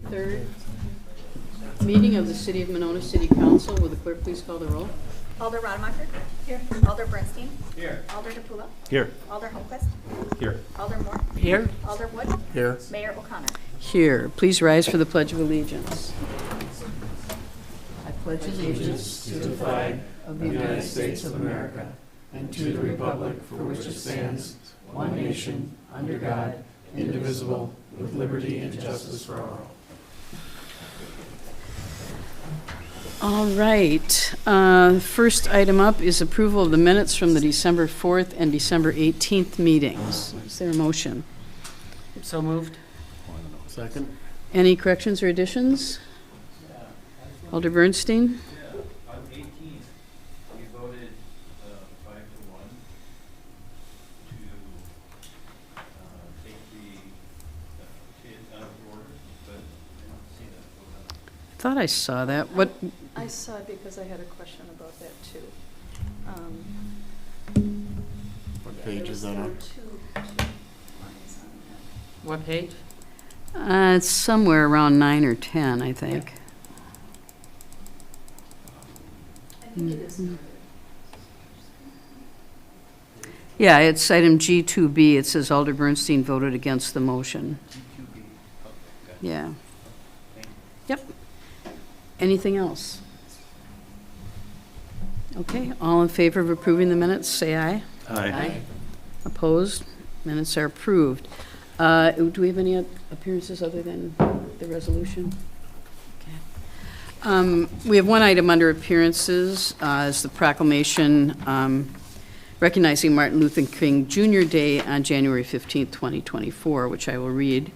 Third meeting of the City of Monona City Council. Will the clerk please call the roll? Alder Rademacher. Here. Alder Bernstein. Here. Alder DePula. Here. Alder Holmquist. Here. Alder Moore. Here. Alder Wood. Here. Mayor O'Connor. Here. Please rise for the Pledge of Allegiance. I pledge allegiance to the flag of the United States of America and to the republic for which it stands, one nation, under God, indivisible, with liberty and justice for all. All right. First item up is approval of the minutes from the December 4th and December 18th meetings. Is there a motion? So moved. Second. Any corrections or additions? Alder Bernstein? On 18th, we voted 5-1 to take the kid out of order, but I don't see that vote on. I thought I saw that. What? I saw it because I had a question about that too. What page is that on? What page? It's somewhere around 9 or 10, I think. I think it is. Yeah, it's item G2B. It says Alder Bernstein voted against the motion. Yeah. Yep. Anything else? Okay, all in favor of approving the minutes, say aye. Aye. Opposed? Minutes are approved. Do we have any appearances other than the resolution? Okay. We have one item under appearances, is the proclamation recognizing Martin Luther King Jr. Day on January 15th, 2024, which I will read.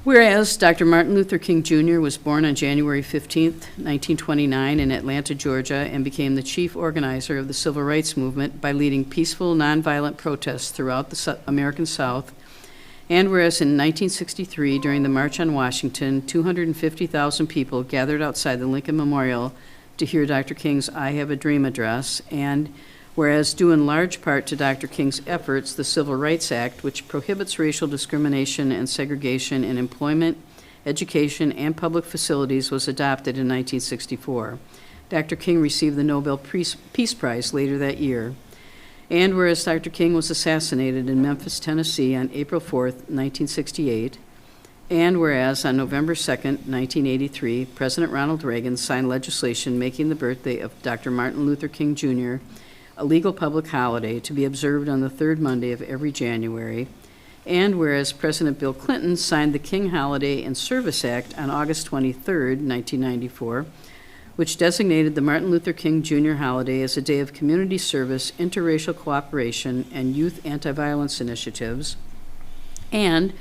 Whereas Dr. Martin Luther King Jr. was born on January 15th, 1929 in Atlanta, Georgia, and became the chief organizer of the Civil Rights Movement by leading peaceful, nonviolent protests throughout the American South. And whereas in 1963, during the March on Washington, 250,000 people gathered outside the Lincoln Memorial to hear Dr. King's I Have a Dream address, and whereas, due in large part to Dr. King's efforts, the Civil Rights Act, which prohibits racial discrimination and segregation in employment, education, and public facilities, was adopted in 1964. Dr. King received the Nobel Peace Prize later that year. And whereas Dr. King was assassinated in Memphis, Tennessee on April 4th, 1968, and whereas on November 2nd, 1983, President Ronald Reagan signed legislation making the birthday of Dr. Martin Luther King Jr. a legal public holiday to be observed on the third Monday of every January, and whereas President Bill Clinton signed the King Holiday and Service Act on August 23, 1994, which designated the Martin Luther King Jr. holiday as a day of community service, interracial cooperation, and youth anti-violence initiatives, and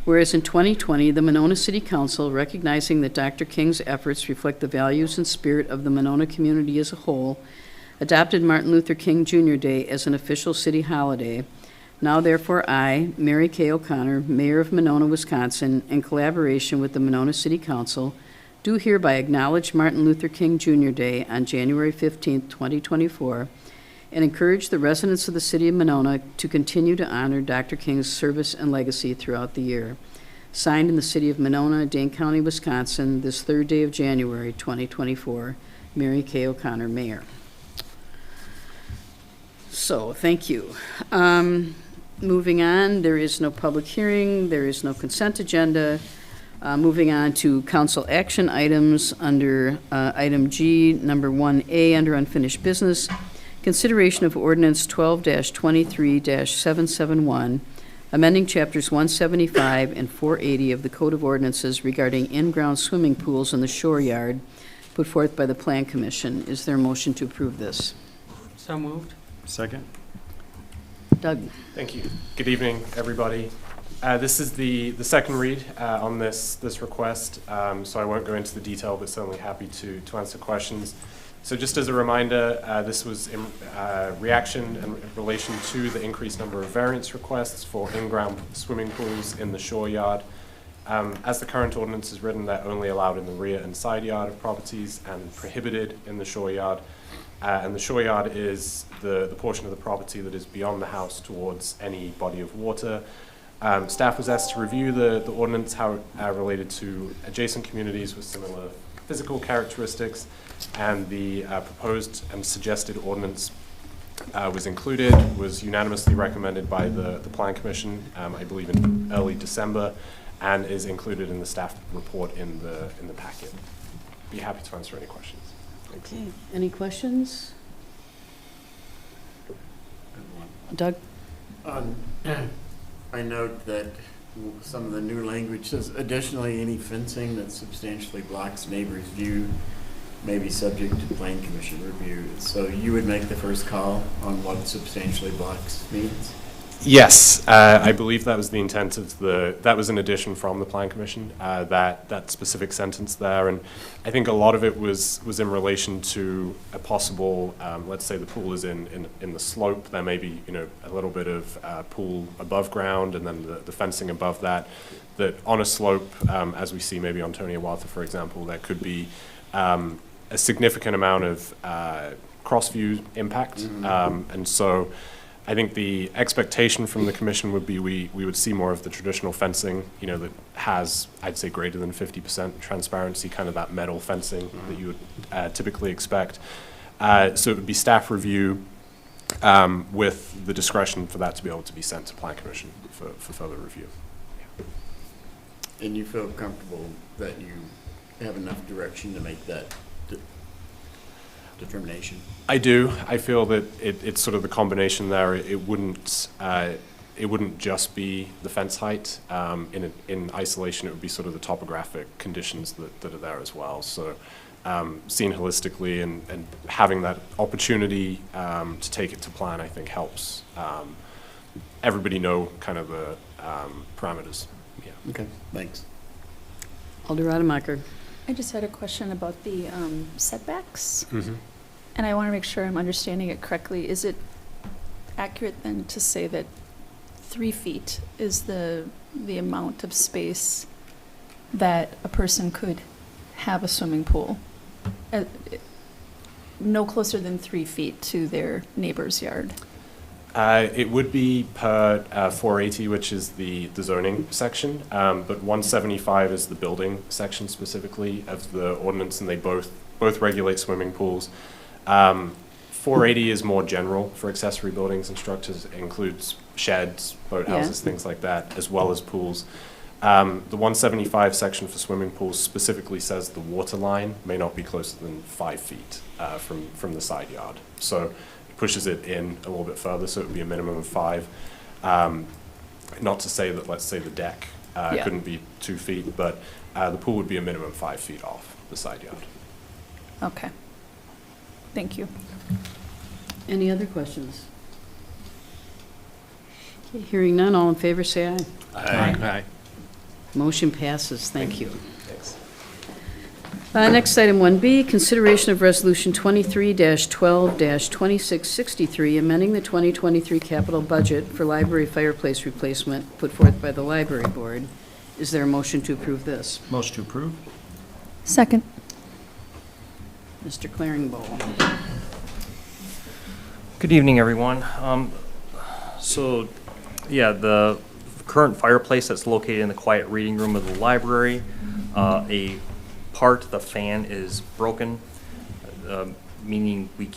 whereas in 2020, the Monona City Council, recognizing that Dr. King's efforts reflect the values and spirit of the Monona community as a whole, adopted Martin Luther King Jr. Day as an official city holiday. Now, therefore, I, Mary Kay O'Connor, Mayor of Monona, Wisconsin, in collaboration with the Monona City Council, do hereby acknowledge Martin Luther King Jr. Day on January 15, 2024, and encourage the residents of the city of Monona to continue to honor Dr. King's service and legacy throughout the year. Signed in the city of Monona, Dane County, Wisconsin, this third day of January 2024, Mary Kay O'Connor, Mayor. So, thank you. Moving on, there is no public hearing, there is no consent agenda. Moving on to council action items under item G, number 1A, under unfinished business. Consideration of ordinance 12-23-771, amending chapters 175 and 480 of the Code of Ordinances regarding in-ground swimming pools in the shore yard, put forth by the Plan Commission. Is there a motion to approve this? So moved. Second. Doug. Thank you. Good evening, everybody. This is the second read on this request, so I won't go into the detail, but certainly happy to answer questions. So just as a reminder, this was in reaction in relation to the increased number of variance requests for in-ground swimming pools in the shore yard. As the current ordinance is written, they're only allowed in the rear and side yard of properties and prohibited in the shore yard. And the shore yard is the portion of the property that is beyond the house towards any body of water, Staff was asked to review the ordinance, how it related to adjacent communities with similar physical characteristics, and the proposed and suggested ordinance was included, was unanimously recommended by the Plan Commission, I believe in early December, and is included in the staff report in the packet. Be happy to answer any questions. Thanks. Okay, any questions? Doug? I note that some of the new language says, additionally, any fencing that substantially blocks neighbors' view may be subject to Plan Commission review. So you would make the first call on what substantially blocks means? Yes, I believe that was the intent of that was an addition from the Plan Commission, that specific sentence there. And I think a lot of it was in relation to a possible, let's say the pool is in the slope, there may be, a little bit of pool above ground and then the fencing above that on a slope, as we see maybe on Tony Awatha, for example, there could be a significant amount of cross-view impact. And so I think the expectation from the commission would be we would see more of the traditional fencing, that has, I'd say, greater than 50% transparency, kind of that metal fencing that you would typically expect. So it would be staff review with the discretion for that to be able to be sent to Plan Commission for further review. And you feel comfortable that you have enough direction to make that determination? I do. I feel that it's sort of the combination there. It wouldn't just be the fence height. In isolation, it would be sort of the topographic conditions that are there as well. So seen holistically and having that opportunity to take it to plan, I think helps everybody know kind of the parameters. Yeah. Okay, thanks. Alder Rademacher. I just had a question about the setbacks, Mm-hmm. and I want to make sure I'm understanding it correctly. Is it accurate then to say that 3 feet is the amount of space that a person could have a swimming pool? No closer than 3 feet to their neighbor's yard? It would be per 480, which is the zoning section, but 175 is the building section specifically of the ordinance, and they both regulate swimming pools. 480 is more general for accessory buildings and structures. It includes sheds, boathouses, things like that, as well as pools. The 175 section for swimming pools specifically says the water line may not be closer than 5 feet from the side yard. So pushes it in a little bit further, so it would be a minimum of 5. Not to say that, let's say, the deck couldn't be 2 feet, but the pool would be a minimum 5 feet off the side yard. Okay. Thank you. Any other questions? Okay, hearing none, all in favor, say aye. Aye. Motion passes. Thank you. Thanks. Next, item 1B, consideration of Resolution 23-12-2663, amending the 2023 capital budget for library fireplace replacement put forth by the Library Board. Is there a motion to approve this? Motion to approve? Second. Mr. Claringbowl. Good evening, everyone. The current fireplace that's located in the quiet reading room of the library, a part, the fan is broken, meaning we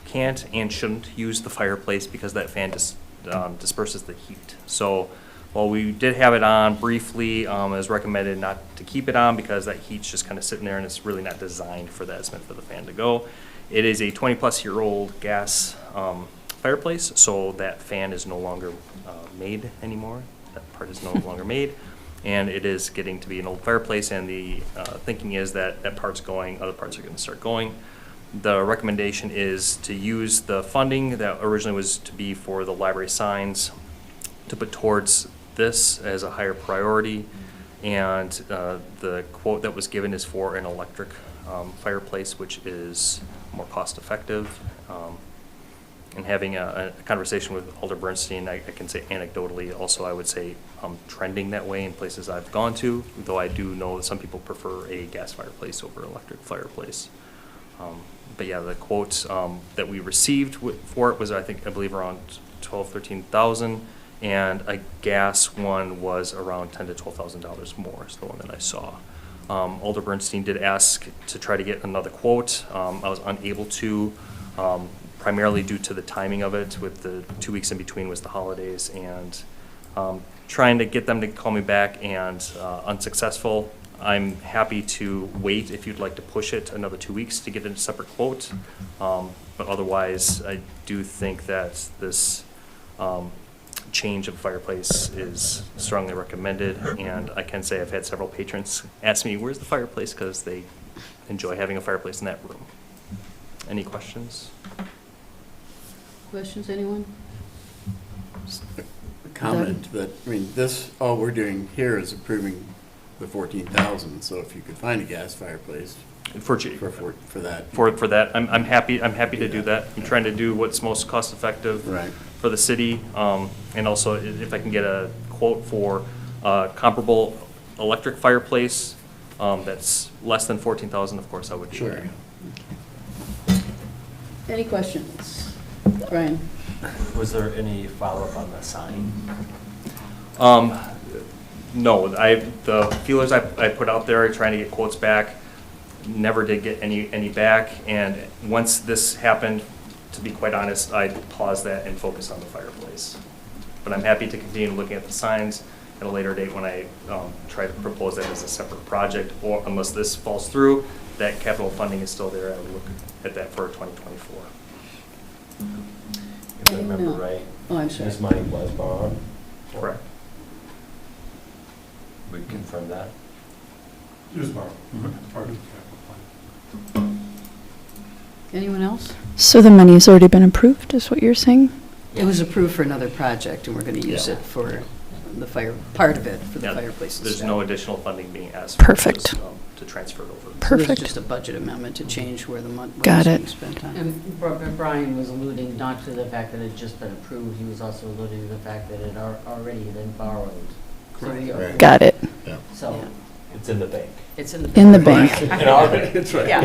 can't and shouldn't use the fireplace because that fan disperses the heat. So while we did have it on briefly, it was recommended not to keep it on because that heat's just kind of sitting there and it's really not designed for that. It's meant for the fan to go. It is a 20-plus-year-old gas fireplace, so that fan is no longer made anymore. That part is no longer made. And it is getting to be an old fireplace, and the thinking is that that part's going, other parts are going to start going. The recommendation is to use the funding that originally was to be for the library signs to put towards this as a higher priority. And the quote that was given is for an electric fireplace, which is more cost-effective. And having a conversation with Alder Bernstein, I can say anecdotally, also I would say trending that way in places I've gone to, though I do know that some people prefer a gas fireplace over electric fireplace. But yeah, the quote that we received for it was, I believe around 12,000, 13,000, and a gas one was around $10,000 to $12,000 more, is the one that I saw. Alder Bernstein did ask to try to get another quote. I was unable to, primarily due to the timing of it, with the 2 weeks in between was the holidays, and trying to get them to call me back and unsuccessful. I'm happy to wait if you'd like to push it another 2 weeks to get a separate quote. But otherwise, I do think that this change of fireplace is strongly recommended. And I can say I've had several patrons ask me, where's the fireplace? Because they enjoy having a fireplace in that room. Any questions? Questions, anyone? A comment that, I mean, this, all we're doing here is approving the 14,000, so if you could find a gas fireplace For that. For that, I'm happy to do that. I'm trying to do what's most cost effective Right. for the city. And also, if I can get a quote for comparable electric fireplace that's less than 14,000, of course, I would do Sure. that. Any questions? Brian? Was there any follow-up on the sign? No, the feelers I put out there, trying to get quotes back, never did get any back. And once this happened, to be quite honest, I paused that and focused on the fireplace. But I'm happy to continue looking at the signs at a later date when I try to propose that as a separate project, or unless this falls through, that capital funding is still there. I would look at that for 2024. If I remember right, Oh, I'm sorry. this money was borrowed. Correct. We confirm that. It was borrowed. Part of the capital plan. Anyone else? So the money's already been approved, is what you're saying? It was approved for another project, and we're going to use Yeah. it for the fire, part of it for the Yeah, fireplace. There's instead. no additional funding being asked. For Perfect. this, to transfer it over. So this is Perfect. just a budget amendment to change where the money Got is it. being spent on. And Brian was alluding not to the fact that it's just been approved, he was also alluding to the fact that it already been borrowed. So we are- Right. Got it. So Yeah. It's in the bank. it's in the. In the bank. In our bank. That's right. Yeah.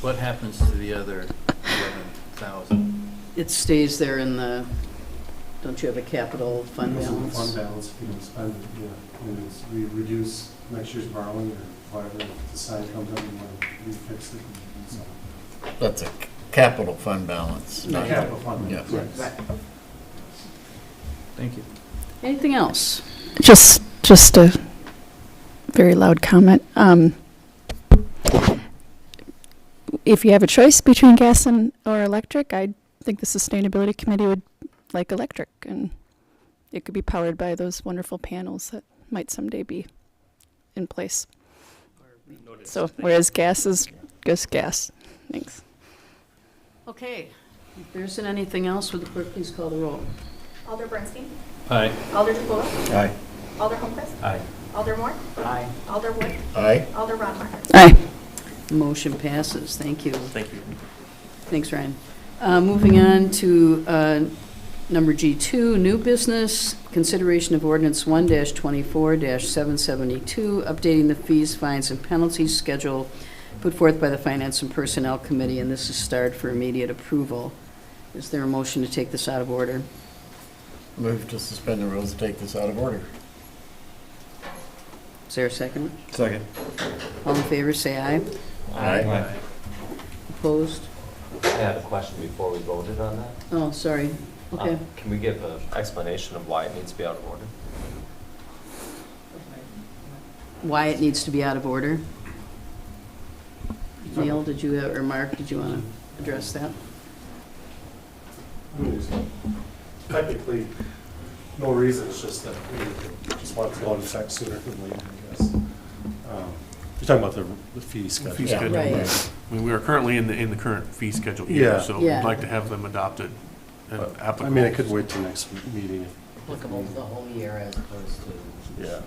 What happens to the other 11,000? It stays there in the, don't you have a capital fund Because of the balance? Fund balance, if you don't spend it, yeah. And it's, we reduce next year's borrowing or whatever, if the sign comes up, we want to refix it. So, That's a capital fund balance. the capital fund. Yeah. balance. Right. Thank you. Anything else? Just a very loud comment. If you have a choice between gas or electric, I think the Sustainability Committee would like electric, and it could be powered by those wonderful panels that might someday be in place. Noted. So whereas gas is just gas. Thanks. Okay, if there isn't anything else, would the clerk please call the roll? Alder Bernstein, Aye. Alder DePula, Aye. Alder Holmquist, Aye. Alder Moore, Aye. Alder Wood, Aye. Alder Rademacher. Aye. Motion passes. Thank you. Thank you. Thanks, Ryan. Moving on to number G2, new business, consideration of ordinance 1-24-772, updating the fees, fines, and penalties schedule put forth by the Finance and Personnel Committee, and this is starred for immediate approval. Is there a motion to take this out of order? Move to suspend the rules, take this out of order. Is there a second? Second. All in favor, say aye. Aye. Opposed? I had a question before we voted on that. Oh, sorry. Okay. Can we give an explanation of why it needs to be out of order? Why it needs to be out of order? Neil, did you, or Mark, did you want to address that? I mean, there's technically no reason, it's just that we just want it to go into effect sooner than later, I guess. You're talking about the fee schedule. Fee Yeah. schedule. Right. I mean, we are currently in the current fee schedule year, Yeah. so Yeah. we'd like to have them adopted and applicable. I mean, it could wait till next meeting. Applicable to the whole year as opposed to. Yeah.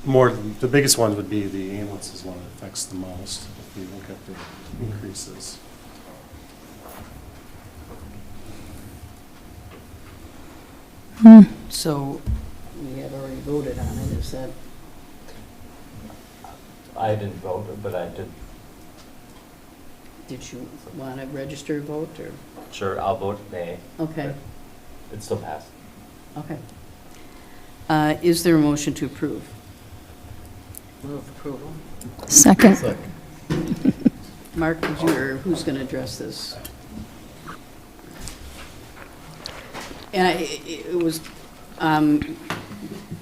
More, the biggest one would be the ambulance is one that affects the most if we look at the increases. So we had already voted on it, is that, I didn't vote, but I did. did you want to register a vote, or? Sure, I'll vote nay. Okay, It still passed. Okay. Is there a motion to approve? Move approval. Second. Mark, did you, or who's going to address this? And it was,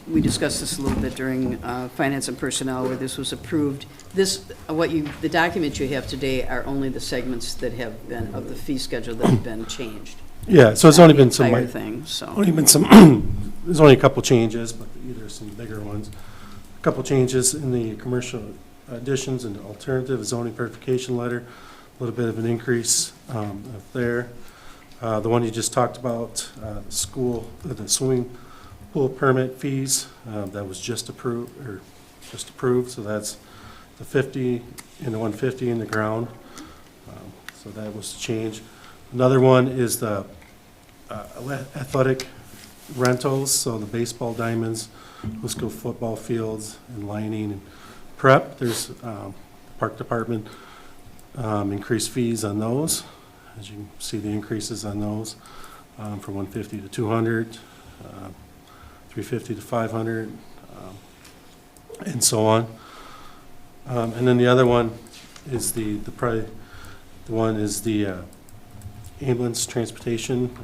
we discussed this a little bit during Finance and Personnel where this was approved. This, the documents you have today are only the segments that have been, of the fee schedule that have been changed. Yeah, so it's only been some, Entire thing, so. only been some, there's only a couple changes, but either some bigger ones. A couple changes in the commercial additions and alternative zoning verification letter, a little bit of an increase up there. The one you just talked about, the swimming pool permit fees, that was just approved, so that's the 50 and the 150 in the ground. So that was the change. Another one is the athletic rentals, so the baseball diamonds, Wisco football fields, and lining and prep. There's park department increased fees on those. As you can see, the increases on those from 150 to 200, 350 to 500, and so on. And then the other one is the ambulance transportation.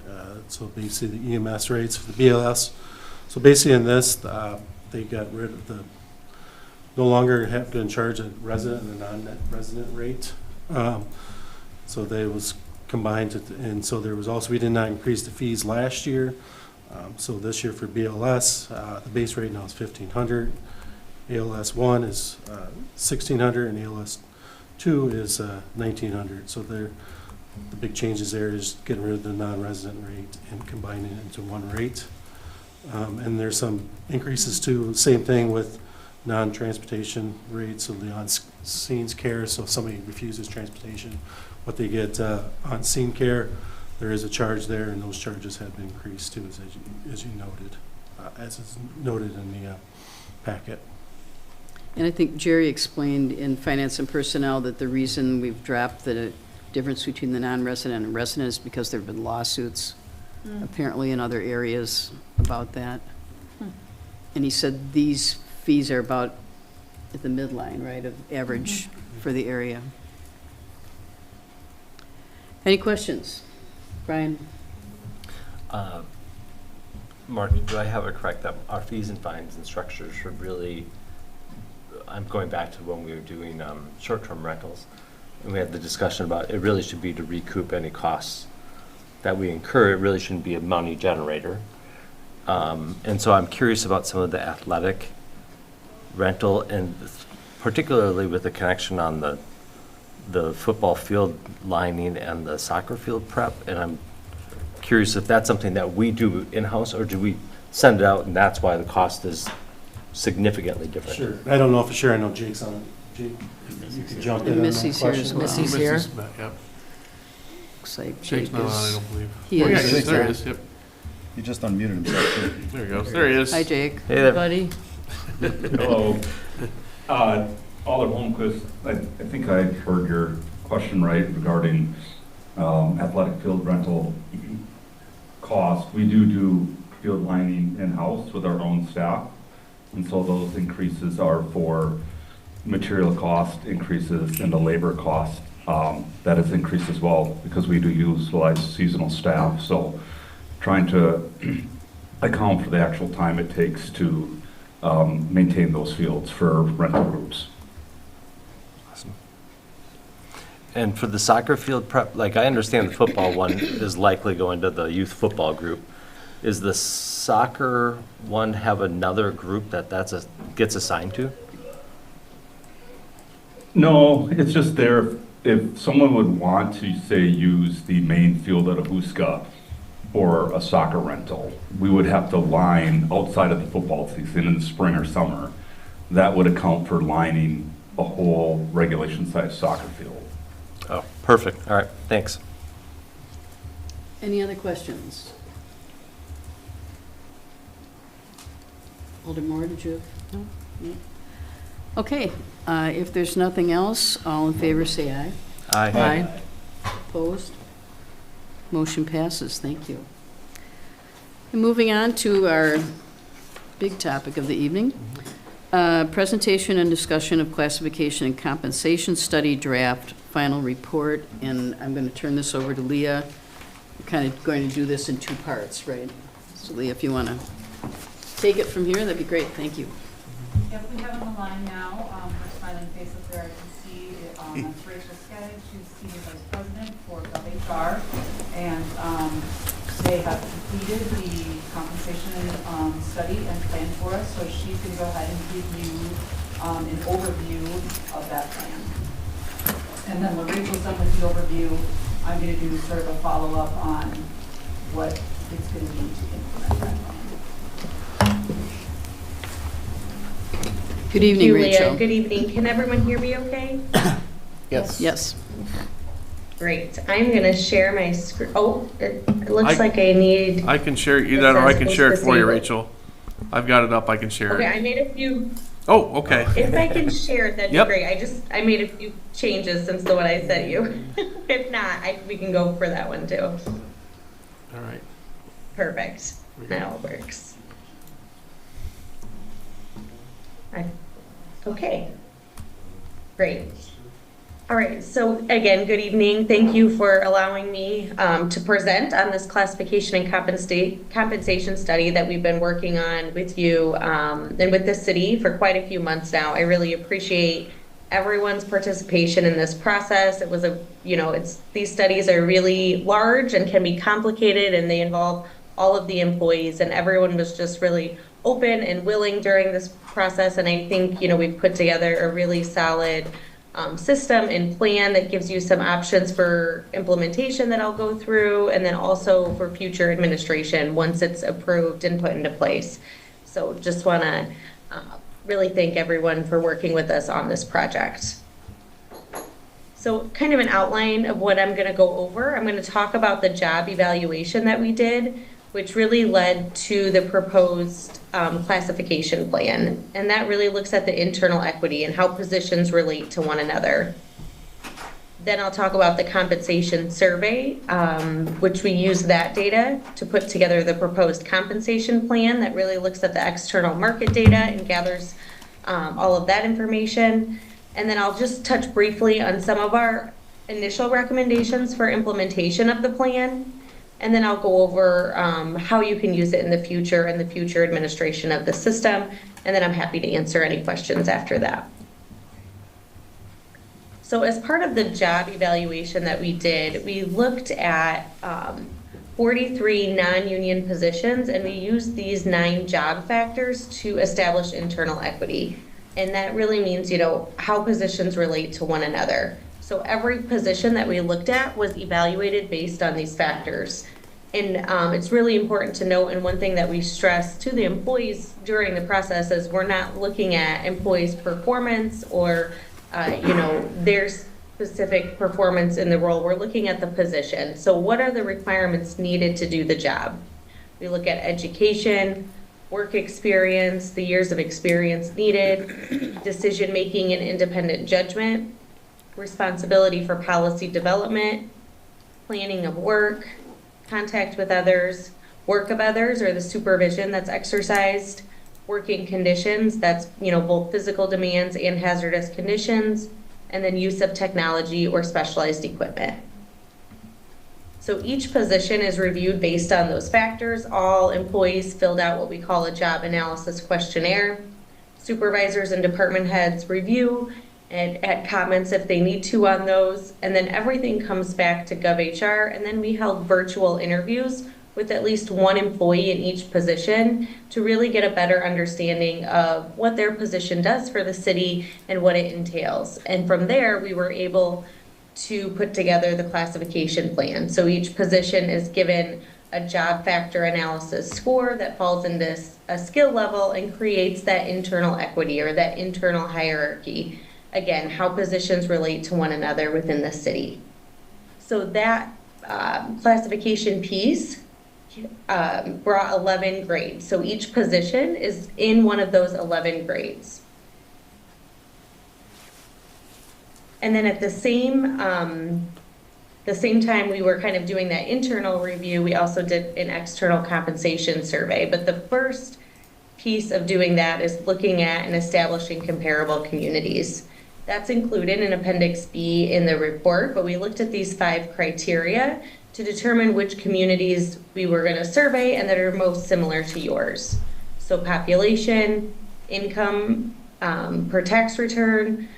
So basically the EMS rates for the BLS. So basically in this, they got rid of no longer have to charge a resident and a non-net resident rate. So they was combined, and so there was also, we did not increase the fees last year. So this year for BLS, the base rate now is $1,500. ALS 1 is $1,600, and ALS 2 is $1,900. So the big changes there is getting rid of the non-resident rate and combining it into one rate. And there's some increases too, same thing with non-transportation rates, so the on-scene care. So if somebody refuses transportation, what they get on-scene care, there is a charge there, and those charges have been increased too, as you noted, as is noted in the packet. And I think Jerry explained in Finance and Personnel that the reason we've dropped the difference between the non-resident and resident is because there have been lawsuits, apparently in other areas, about that. And he said these fees are about at the midline, right, of average for the area. Any questions? Brian? Mark, do I have it correct that our fees and fines and structures should really, I'm going back to when we were doing short-term rentals, and we had the discussion about it really should be to recoup any costs that we incur. It really shouldn't be a money generator. And so I'm curious about some of the athletic rental, and particularly with the connection on the football field lining and the soccer field prep. And I'm curious if that's something that we do in-house, or do we send it out and that's why the cost is significantly different? Sure. I don't know for sure. I know Jake's on it. Jake, you can jump in And on that Missy's here as question. well. Missy's here? Yep. Looks like Jake's Jake not on, I is. don't believe. He Oh, yeah, is. yes, there he is, yep. He just unmuted himself, too. There he goes, there he is. Hi, Jake. Hey there. Buddy? Hello. Alder Holmquist, I think I heard your question right regarding athletic field rental cost. We do field lining in-house with our own staff, and so those increases are for material cost increases and the labor cost that has increased as well, because we do utilize seasonal staff. So trying to account for the actual time it takes to maintain those fields for rental groups. Awesome. And for the soccer field prep, like I understand the football one is likely going to the youth football group. Is the soccer one have another group that gets assigned to? No, it's just there, if someone would want to, say, use the main field at Ahuska for a soccer rental, we would have to line outside of the football season in the spring or summer. That would account for lining a whole regulation-sized soccer field. Oh, perfect. All right, thanks. Any other questions? Alder Moore, did you have? No? No? Okay, if there's nothing else, all in favor say aye. Aye. Opposed? Motion passes, thank you. And moving on to our big topic of the evening, presentation and discussion of classification and compensation study draft final report. And I'm going to turn this over to Leah. We're kind of going to do this in two parts, right? So Leah, if you want to take it from here, that'd be great. Thank you. Yep, we have on the line now, her smiling face up there, I can see, that's Rachel Skaggs, she's Senior Vice President for GovHR, and they have completed the compensation study and plan for us, so she's going to go ahead and give you an overview of that plan. And then when Rachel's done with the overview, I'm going to do sort of a follow-up on what it's going to need to implement that plan. Good evening, Rachel. Good evening. Can everyone hear me okay? Yes. Yes. Great. I'm going to share my screen. Oh, it looks like I need. I can share either that, or I can share it for you, Rachel. I've got it up. I can share Okay, it. I made a few. Oh, okay. If I can share it, that'd Yep. be great. I made a few changes since the one I sent you. If not, we can go for that one too. All right. Perfect. Now it works. Okay. Great. All right, so again, good evening. Thank you for allowing me to present on this classification and compensation study that we've been working on with you and with the city for quite a few months now. I really appreciate everyone's participation in this process. It was these studies are really large and can be complicated, and they involve all of the employees, and everyone was just really open and willing during this process. And I think, we've put together a really solid system and plan that gives you some options for implementation that I'll go through, and then also for future administration once it's approved and put into place. So just want to really thank everyone for working with us on this project. So kind of an outline of what I'm going to go over. I'm going to talk about the job evaluation that we did, which really led to the proposed classification plan. And that really looks at the internal equity and how positions relate to one another. Then I'll talk about the compensation survey, which we use that data to put together the proposed compensation plan that really looks at the external market data and gathers all of that information. And then I'll just touch briefly on some of our initial recommendations for implementation of the plan. And then I'll go over how you can use it in the future and the future administration of the system. And then I'm happy to answer any questions after that. So as part of the job evaluation that we did, we looked at 43 non-union positions, and we used these 9 job factors to establish internal equity. And that really means, how positions relate to one another. So every position that we looked at was evaluated based on these factors. And it's really important to note, and one thing that we stress to the employees during the process is we're not looking at employees' performance or, their specific performance in the role. We're looking at the position. So what are the requirements needed to do the job? We look at education, work experience, the years of experience needed, decision-making and independent judgment, responsibility for policy development, planning of work, contact with others, work of others or the supervision that's exercised, working conditions, that's both physical demands and hazardous conditions, and then use of technology or specialized equipment. So each position is reviewed based on those factors. All employees filled out what we call a job analysis questionnaire. Supervisors and department heads review and add comments if they need to on those. And then everything comes back to GovHR. And then we held virtual interviews with at least one employee in each position to really get a better understanding of what their position does for the city and what it entails. And from there, we were able to put together the classification plan. So each position is given a job factor analysis score that falls into a skill level and creates that internal equity or that internal hierarchy. Again, how positions relate to one another within the city. So that classification piece brought 11 grades. So each position is in one of those 11 grades. And then at the same the same time we were kind of doing that internal review, we also did an external compensation survey. But the first piece of doing that is looking at and establishing comparable communities. That's included in Appendix B in the report, but we looked at these 5 criteria to determine which communities we were going to survey and that are most similar to yours. So population, income per tax return,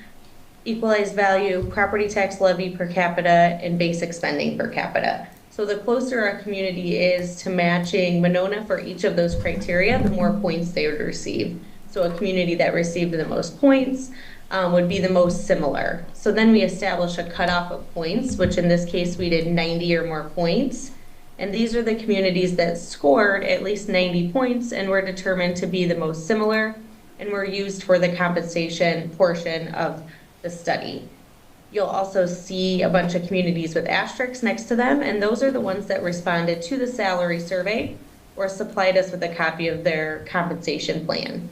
equalized value, property tax levy per capita, and basic spending per capita. So the closer a community is to matching Monona for each of those criteria, the more points they would receive. So a community that received the most points would be the most similar. So then we establish a cutoff of points, which in this case we did 90 or more points. And these are the communities that scored at least 90 points and were determined to be the most similar and were used for the compensation portion of the study. You'll also see a bunch of communities with asterisks next to them, and those are the ones that responded to the salary survey or supplied us with a copy of their compensation plan.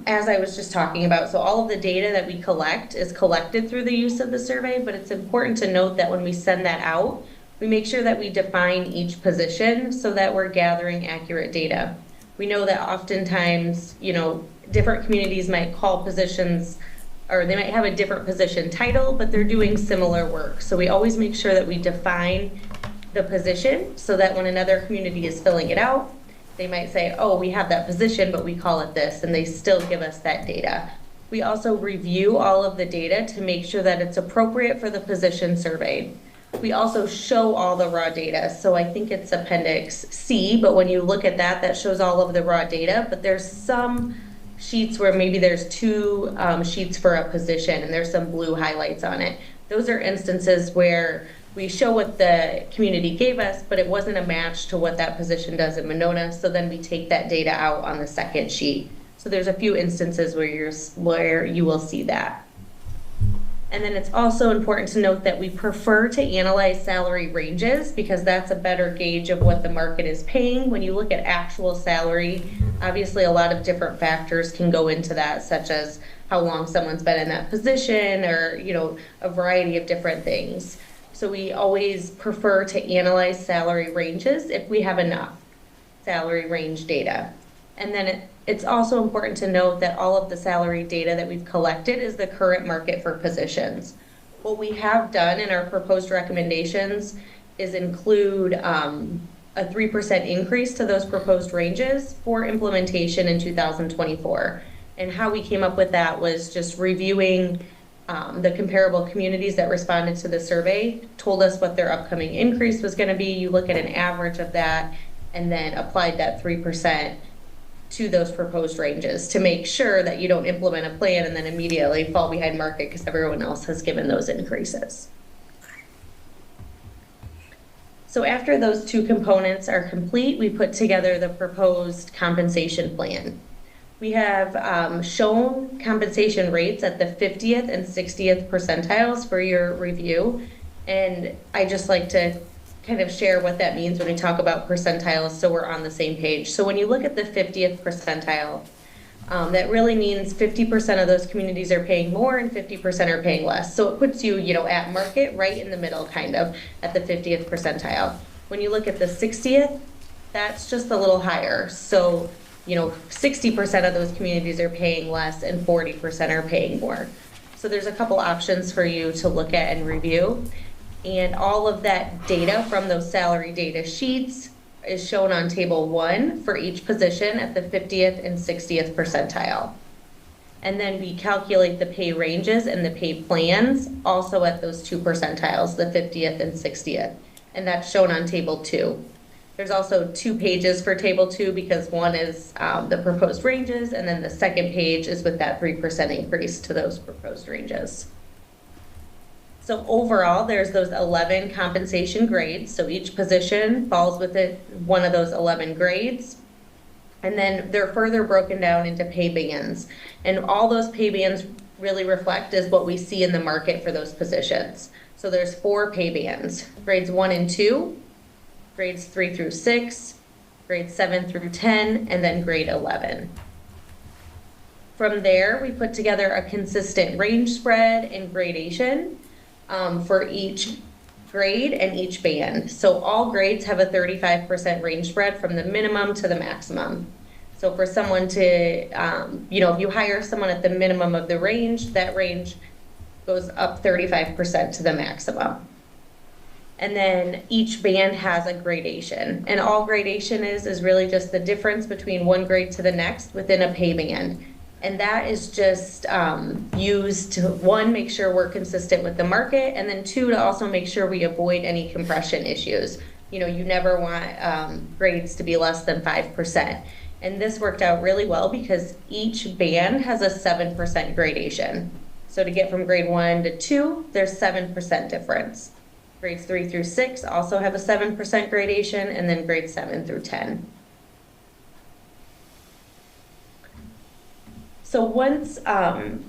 As I was just talking about, so all of the data that we collect is collected through the use of the survey, but it's important to note that when we send that out, we make sure that we define each position so that we're gathering accurate data. We know that oftentimes, different communities might call positions, or they might have a different position title, but they're doing similar work. So we always make sure that we define the position so that when another community is filling it out, they might say, oh, we have that position, but we call it this, and they still give us that data. We also review all of the data to make sure that it's appropriate for the position surveyed. We also show all the raw data. So I think it's Appendix C, but when you look at that, that shows all of the raw data, but there's some sheets where maybe there's 2 sheets for a position and there's some blue highlights on it. Those are instances where we show what the community gave us, but it wasn't a match to what that position does in Monona, so then we take that data out on the second sheet. So there's a few instances where you will see that. And then it's also important to note that we prefer to analyze salary ranges because that's a better gauge of what the market is paying. When you look at actual salary, obviously a lot of different factors can go into that, such as how long someone's been in that position or, a variety of different things. So we always prefer to analyze salary ranges if we have enough salary range data. And then it's also important to note that all of the salary data that we've collected is the current market for positions. What we have done in our proposed recommendations is include a 3% increase to those proposed ranges for implementation in 2024. And how we came up with that was just reviewing the comparable communities that responded to the survey, told us what their upcoming increase was going to be. You look at an average of that and then applied that 3% to those proposed ranges to make sure that you don't implement a plan and then immediately fall behind market because everyone else has given those increases. So after those 2 components are complete, we put together the proposed compensation plan. We have shown compensation rates at the 50th and 60th percentiles for your review. And I just like to kind of share what that means when we talk about percentiles so we're on the same page. So when you look at the 50th percentile, that really means 50% of those communities are paying more and 50% are paying less. So it puts you, at market, right in the middle, kind of, at the 50th percentile. When you look at the 60th, that's just a little higher. So 60% of those communities are paying less and 40% are paying more. So there's a couple options for you to look at and review. And all of that data from those salary data sheets is shown on table 1 for each position at the 50th and 60th percentile. And then we calculate the pay ranges and the pay plans also at those 2 percentiles, the 50th and 60th. And that's shown on table 2. There's also 2 pages for table 2 because one is the proposed ranges, and then the second page is with that 3% increase to those proposed ranges. So overall, there's those 11 compensation grades. So each position falls within one of those 11 grades. And then they're further broken down into pay bands. And all those pay bands really reflect is what we see in the market for those positions. So there's 4 pay bands, grades 1 and 2, grades 3 through 6, grades 7 through 10, and then grade 11. From there, we put together a consistent range spread and gradation for each grade and each band. So all grades have a 35% range spread from the minimum to the maximum. So for someone to, if you hire someone at the minimum of the range, that range goes up 35% to the maximum. And then each band has a gradation. And all gradation is really just the difference between one grade to the next within a pay band. And that is just used to, one, make sure we're consistent with the market, and then two, to also make sure we avoid any compression issues. You never want grades to be less than 5%. And this worked out really well because each band has a 7% gradation. So to get from grade 1 to 2, there's 7% difference. Grades 3 through 6 also have a 7% gradation, and then grades 7 through 10. So once the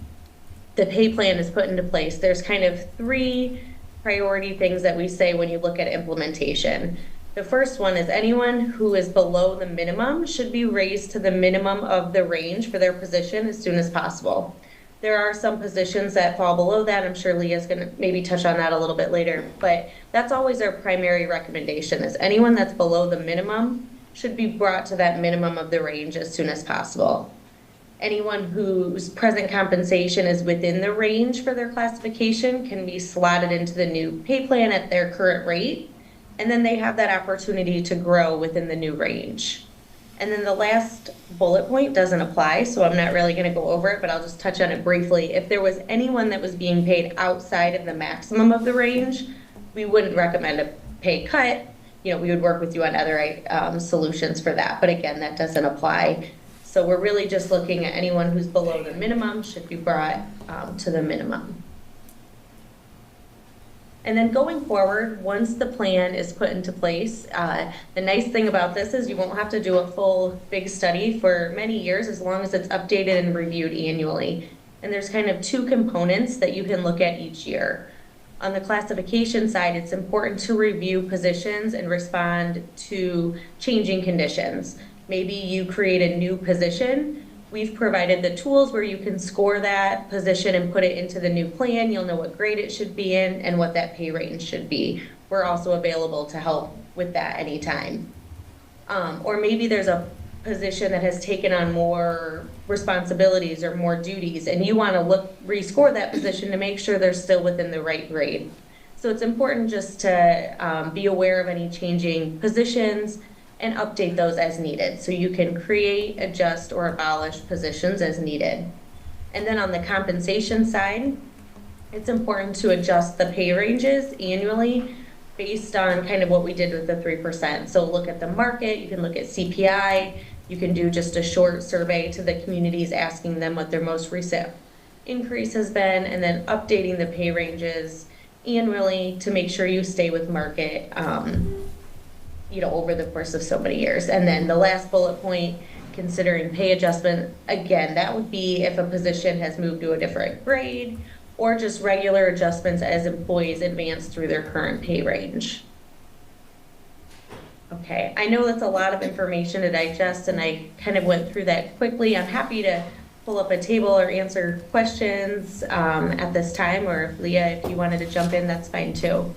pay plan is put into place, there's kind of 3 priority things that we say when you look at implementation. The first one is anyone who is below the minimum should be raised to the minimum of the range for their position as soon as possible. There are some positions that fall below that. I'm sure Leah's going to maybe touch on that a little bit later, but that's always our primary recommendation, is anyone that's below the minimum should be brought to that minimum of the range as soon as possible. Anyone whose present compensation is within the range for their classification can be slotted into the new pay plan at their current rate, and then they have that opportunity to grow within the new range. And then the last bullet point doesn't apply, so I'm not really going to go over it, but I'll just touch on it briefly. If there was anyone that was being paid outside of the maximum of the range, we wouldn't recommend a pay cut. We would work with you on other solutions for that, but again, that doesn't apply. So we're really just looking at anyone who's below the minimum should be brought to the minimum. And then going forward, once the plan is put into place, the nice thing about this is you won't have to do a full big study for many years as long as it's updated and reviewed annually. And there's kind of 2 components that you can look at each year. On the classification side, it's important to review positions and respond to changing conditions. Maybe you create a new position. We've provided the tools where you can score that position and put it into the new plan. You'll know what grade it should be in and what that pay range should be. We're also available to help with that anytime. Or maybe there's a position that has taken on more responsibilities or more duties, and you want to rescore that position to make sure they're still within the right grade. So it's important just to be aware of any changing positions and update those as needed. So you can create, adjust, or abolish positions as needed. And then on the compensation side, it's important to adjust the pay ranges annually based on kind of what we did with the 3%. So look at the market, you can look at CPI, you can do just a short survey to the communities asking them what their most recent increase has been, and then updating the pay ranges annually to make sure you stay with market over the course of so many years. And then the last bullet point, considering pay adjustment, again, that would be if a position has moved to a different grade or just regular adjustments as employees advance through their current pay range. Okay, I know that's a lot of information to digest, and I kind of went through that quickly. I'm happy to pull up a table or answer questions at this time, or if Leah, if you wanted to jump in, that's fine too.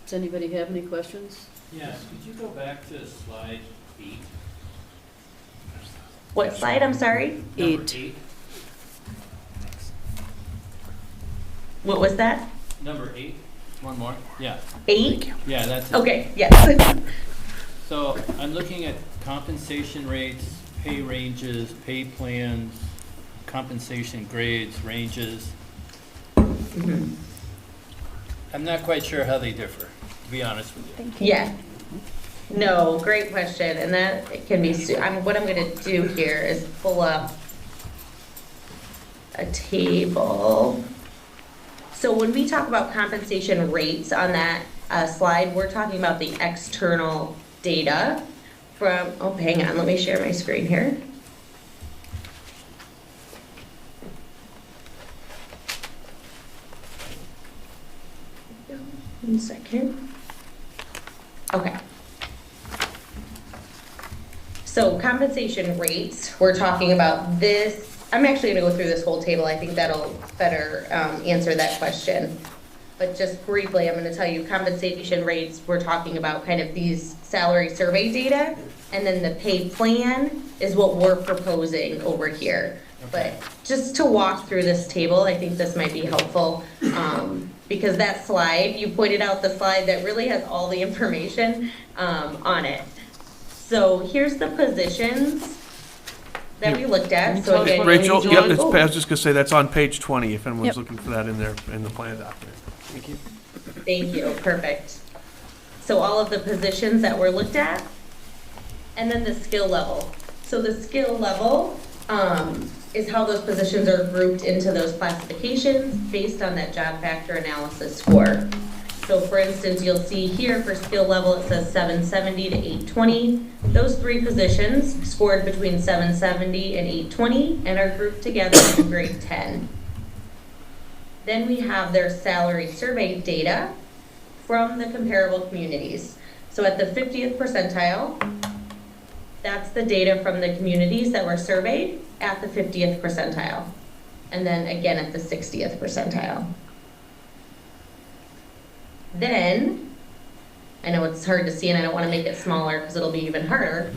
Does anybody have any questions? Yes, could you go back to slide 8? What slide, I'm sorry? Number 8. 8. What was that? Number 8. One more. Yeah. 8? Yeah, that's it. Okay, yes. So I'm looking at compensation rates, pay ranges, pay plans, compensation grades, ranges. Mm-hmm. I'm not quite sure how they differ, to be honest with you. Thank you. Yeah. No, great question, and that it can be, what I'm going to do here is pull up a table. So when we talk about compensation rates on that slide, we're talking about the external data from, oh, hang on, let me share my screen here. One second. Okay. So compensation rates, we're talking about this. I'm actually going to go through this whole table. I think that'll better answer that question. But just briefly, I'm going to tell you compensation rates, we're talking about kind of these salary survey data, and then the pay plan is what we're proposing over here. But just to walk through this table, I think this might be helpful, because that slide, you pointed out the slide that really has all the information on it. So here's the positions that we looked at. So again, Rachel, John- yep, oh. I was just gonna say, that's on page 20, if anyone's Yep. looking for that in there, in the plan document. Thank you. Thank you, perfect. So all of the positions that were looked at, and then the skill level. So the skill level is how those positions are grouped into those classifications based on that job factor analysis score. So for instance, you'll see here for skill level, it says 770 to 820. Those three positions scored between 770 and 820 and are grouped together in grade 10. Then we have their salary survey data from the comparable communities. So at the 50th percentile, that's the data from the communities that were surveyed at the 50th percentile. And then again at the 60th percentile. Then, I know it's hard to see and I don't want to make it smaller because it'll be even harder.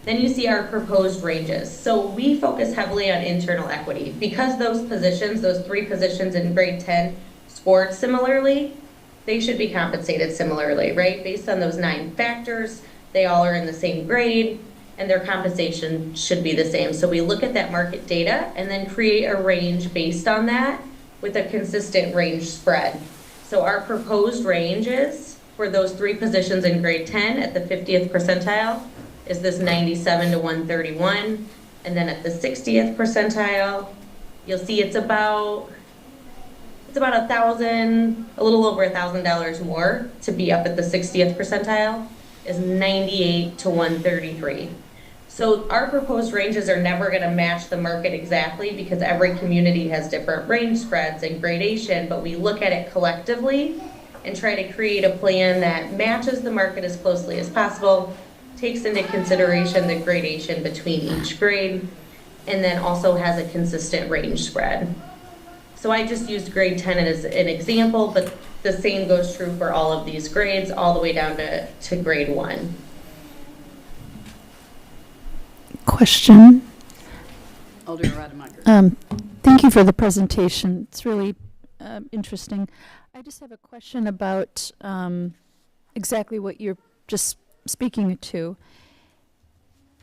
Then you see our proposed ranges. So we focus heavily on internal equity. Because those positions, those three positions in grade 10 scored similarly, they should be compensated similarly, right? Based on those 9 factors, they all are in the same grade and their compensation should be the same. So we look at that market data and then create a range based on that with a consistent range spread. So our proposed ranges for those three positions in grade 10 at the 50th percentile is this 97 to 131. And then at the 60th percentile, you'll see it's about $1,000, a little over $1,000 more to be up at the 60th percentile is 98 to 133. So our proposed ranges are never going to match the market exactly because every community has different range spreads and gradation, but we look at it collectively and try to create a plan that matches the market as closely as possible, takes into consideration the gradation between each grade, and then also has a consistent range spread. So I just used grade 10 as an example, but the same goes true for all of these grades, all the way down to grade 1. Question. Alder Rademacher. Thank you for the presentation. It's really interesting. I just have a question about exactly what you're just speaking to.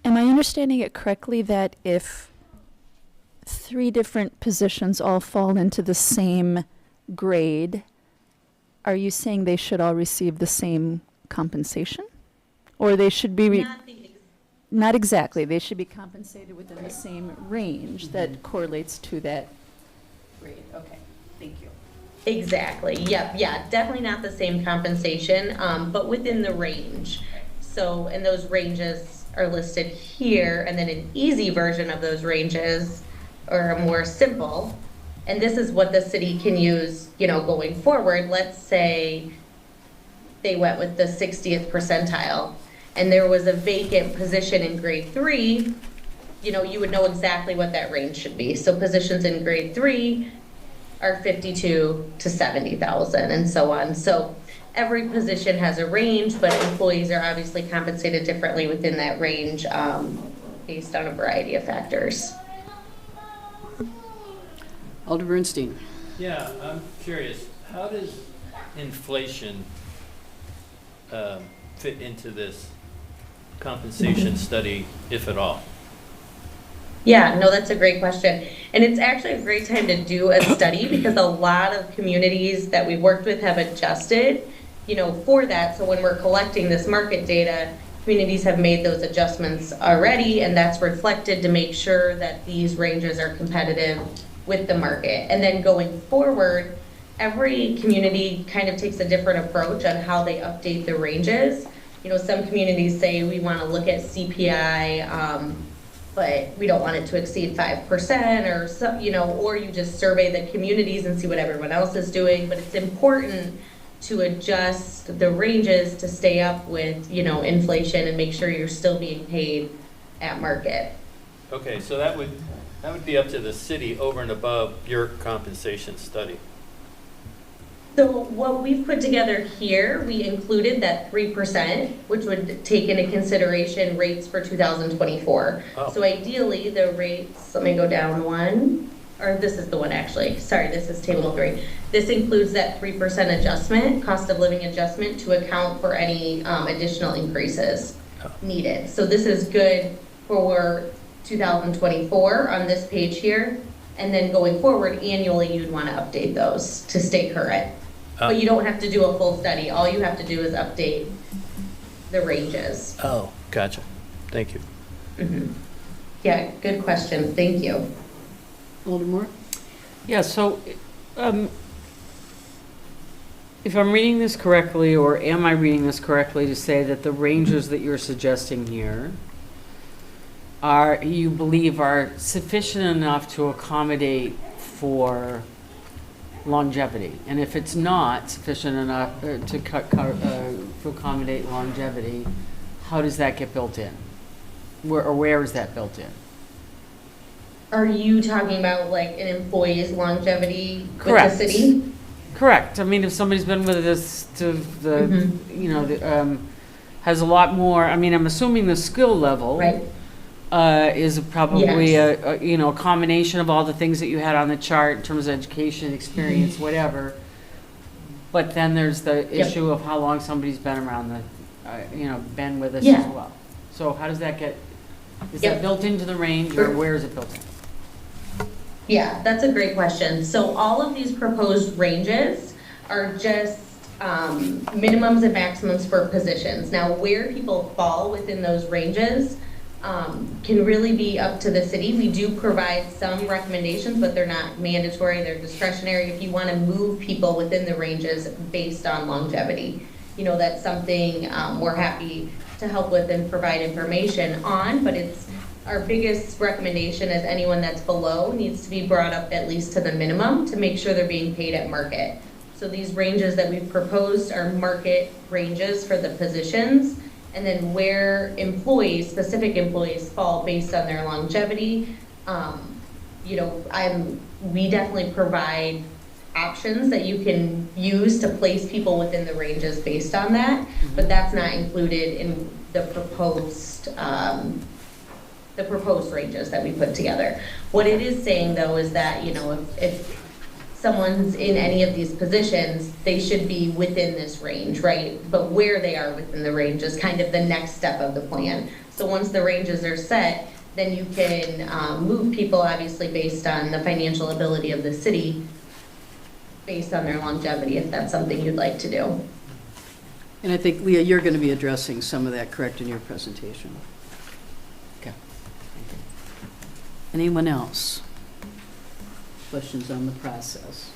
Am I understanding it correctly that if 3 different positions all fall into the same grade, are you saying they should all receive the same compensation? Or they should be... Not exactly. They should be compensated within the same range that correlates to that grade. Okay, thank you. Exactly. Yep. Yeah. Definitely not the same compensation, but within the range. So, and those ranges are listed here, and then an easy version of those ranges, or a more simple. And this is what the city can use, going forward. Let's say they went with the 60th percentile, and there was a vacant position in grade 3. You would know exactly what that range should be. So positions in grade 3 are 52 to 70,000 and so on. So every position has a range, but employees are obviously compensated differently within that range based on a variety of factors. Alder Bernstein. Yeah, I'm curious, how does inflation fit into this compensation study, if at all? Yeah, no, that's a great question. And it's actually a great time to do a study because a lot of communities that we've worked with have adjusted, for that. So when we're collecting this market data, communities have made those adjustments already, and that's reflected to make sure that these ranges are competitive with the market. And then going forward, every community kind of takes a different approach on how they update the ranges. Some communities say we want to look at CPI, but we don't want it to exceed 5%, or some, or you just survey the communities and see what everyone else is doing. But it's important to adjust the ranges to stay up with, inflation and make sure you're still being paid at market. Okay, so that would be up to the city over and above your compensation study. So what we've put together here, we included that 3%, which would take into consideration rates for 2024. Oh. So ideally, the rates, let me go down one, or this is the one actually, sorry, this is table 3. This includes that 3% adjustment, cost of living adjustment, to account for any additional increases needed. So this is good for 2024 on this page here. And then going forward, annually, you'd want to update those to stay current. But you don't have to do a full study. All you have to do is update the ranges. Oh, gotcha. Thank you. Yeah, good question. Thank you. Alder Moore? Yeah, so if I'm reading this correctly, or am I reading this correctly to say that the ranges that you're suggesting here you believe are sufficient enough to accommodate for longevity? And if it's not sufficient enough to accommodate longevity, how does that get built in? Where is that built in? Are you talking about like an employee's longevity Correct. with the city? Correct. I mean, if somebody's been with us to the, has a lot more, I mean, I'm assuming the skill level Right. Is probably Yes. a combination of all the things that you had on the chart in terms of education, experience, whatever. But then there's the Yep. issue of how long somebody's been around been with us Yeah. as well. So how does that get, is Yep. that built into the range, or where is it built in? Yeah, that's a great question. So all of these proposed ranges are just minimums and maximums for positions. Now, where people fall within those ranges can really be up to the city. We do provide some recommendations, but they're not mandatory, they're discretionary if you want to move people within the ranges based on longevity. That's something we're happy to help with and provide information on, but it's our biggest recommendation is anyone that's below needs to be brought up at least to the minimum to make sure they're being paid at market. So these ranges that we've proposed are market ranges for the positions, and then where specific employees fall based on their longevity. We definitely provide options that you can use to place people within the ranges based on that, but that's not included in the proposed ranges that we put together. What it is saying though is that, if someone's in any of these positions, they should be within this range, right? But where they are within the range is kind of the next step of the plan. So once the ranges are set, then you can move people obviously based on the financial ability of the city, based on their longevity, if that's something you'd like to do. And I think, Leah, you're going to be addressing some of that, correct, in your presentation? Okay. Anyone else? Questions on the process?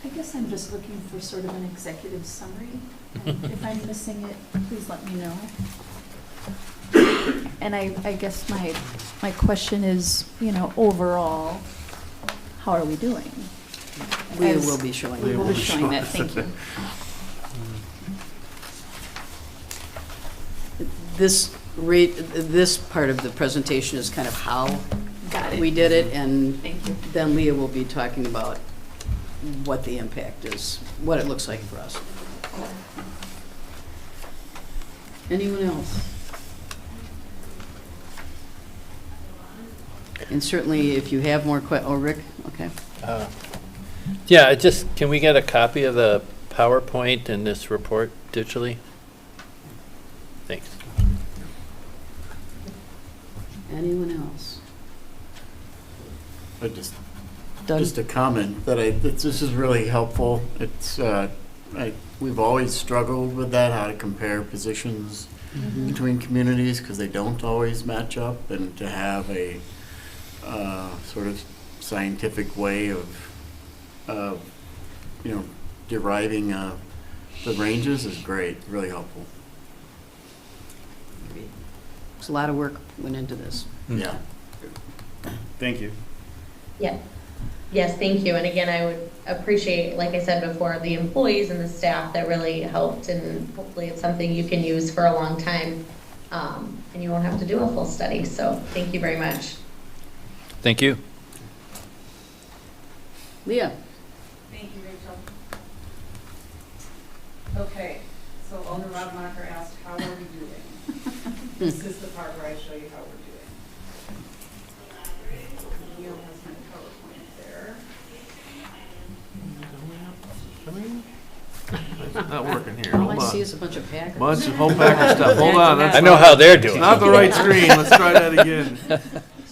I guess I'm just looking for sort of an executive summary. And if I'm missing it, please let me know. And I guess my question is, overall, how are we doing? Leah will be showing. We will be showing that, thank you. This part of the presentation is kind of how Got it. we did it, and Thank you. then Leah will be talking about what the impact is, what it looks like for us. Anyone else? And certainly, if you have more Rick, okay. Yeah, can we get a copy of the PowerPoint and this report digitally? Thanks. Anyone else? Just a comment that this is really helpful. It's we've always struggled with that, how to compare positions between communities, because they don't always match up, and to have a sort of scientific way of deriving the ranges is great, really helpful. There's a lot of work went into this. Yeah. Thank you. Yeah. Yes, thank you. And again, I would appreciate, like I said before, the employees and the staff that really helped, and hopefully it's something you can use for a long time And you won't have to do a full study. So thank you very much. Thank you. Leah? Thank you, Rachel. Okay, so owner Rob Mocker asked, how are we doing? This is the part where I show you how we're doing. Neil has my PowerPoint there. It's not working here. All Hold I on. see is a bunch of Packers. Bunch of home Packer stuff. Hold on. That's I know not- how they're doing. It's not the right screen. Let's try that again.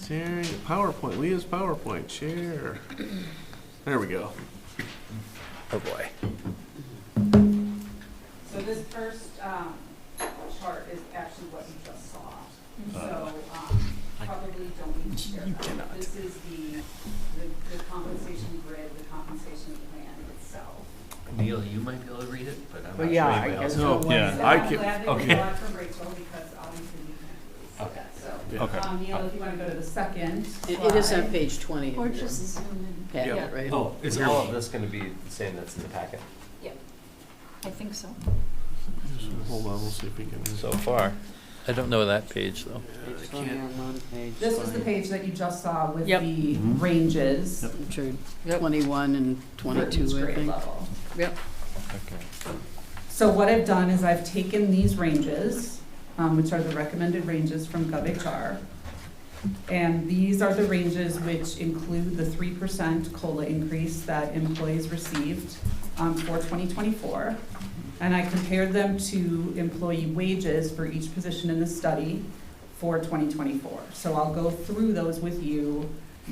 Sharing PowerPoint. Leah's PowerPoint. Share. There we go. Oh, boy. So this first chart is actually what you just saw. So probably don't need to share that. This is the compensation grid, the compensation plan itself. Neil, you might be able to read it, but I'm Well, not yeah, sure I anybody else. guess No, so. yeah, So I I'm can. glad that Okay. you got it from Rachel because obviously we can't really see Okay. that. So, Yeah. Neil, if you want to go to the second It is on slide. page 20 Or of your just zoom in. packet, Yeah. right? Oh, is all of this going to be the same that's in the packet? I think so. Hold on. We'll see if we can. So far. I don't know that page, though. I It's on can't. your loan page. This was the page that you just saw with Yep. the ranges Which are 21 and for 22, each I grade think. level. Yep. Okay. So what I've done is I've taken these ranges, which are the recommended ranges from GovHR, and these are the ranges which include the 3% COLA increase that employees received for 2024. And I compared them to employee wages for each position in the study for 2024. So I'll go through those with you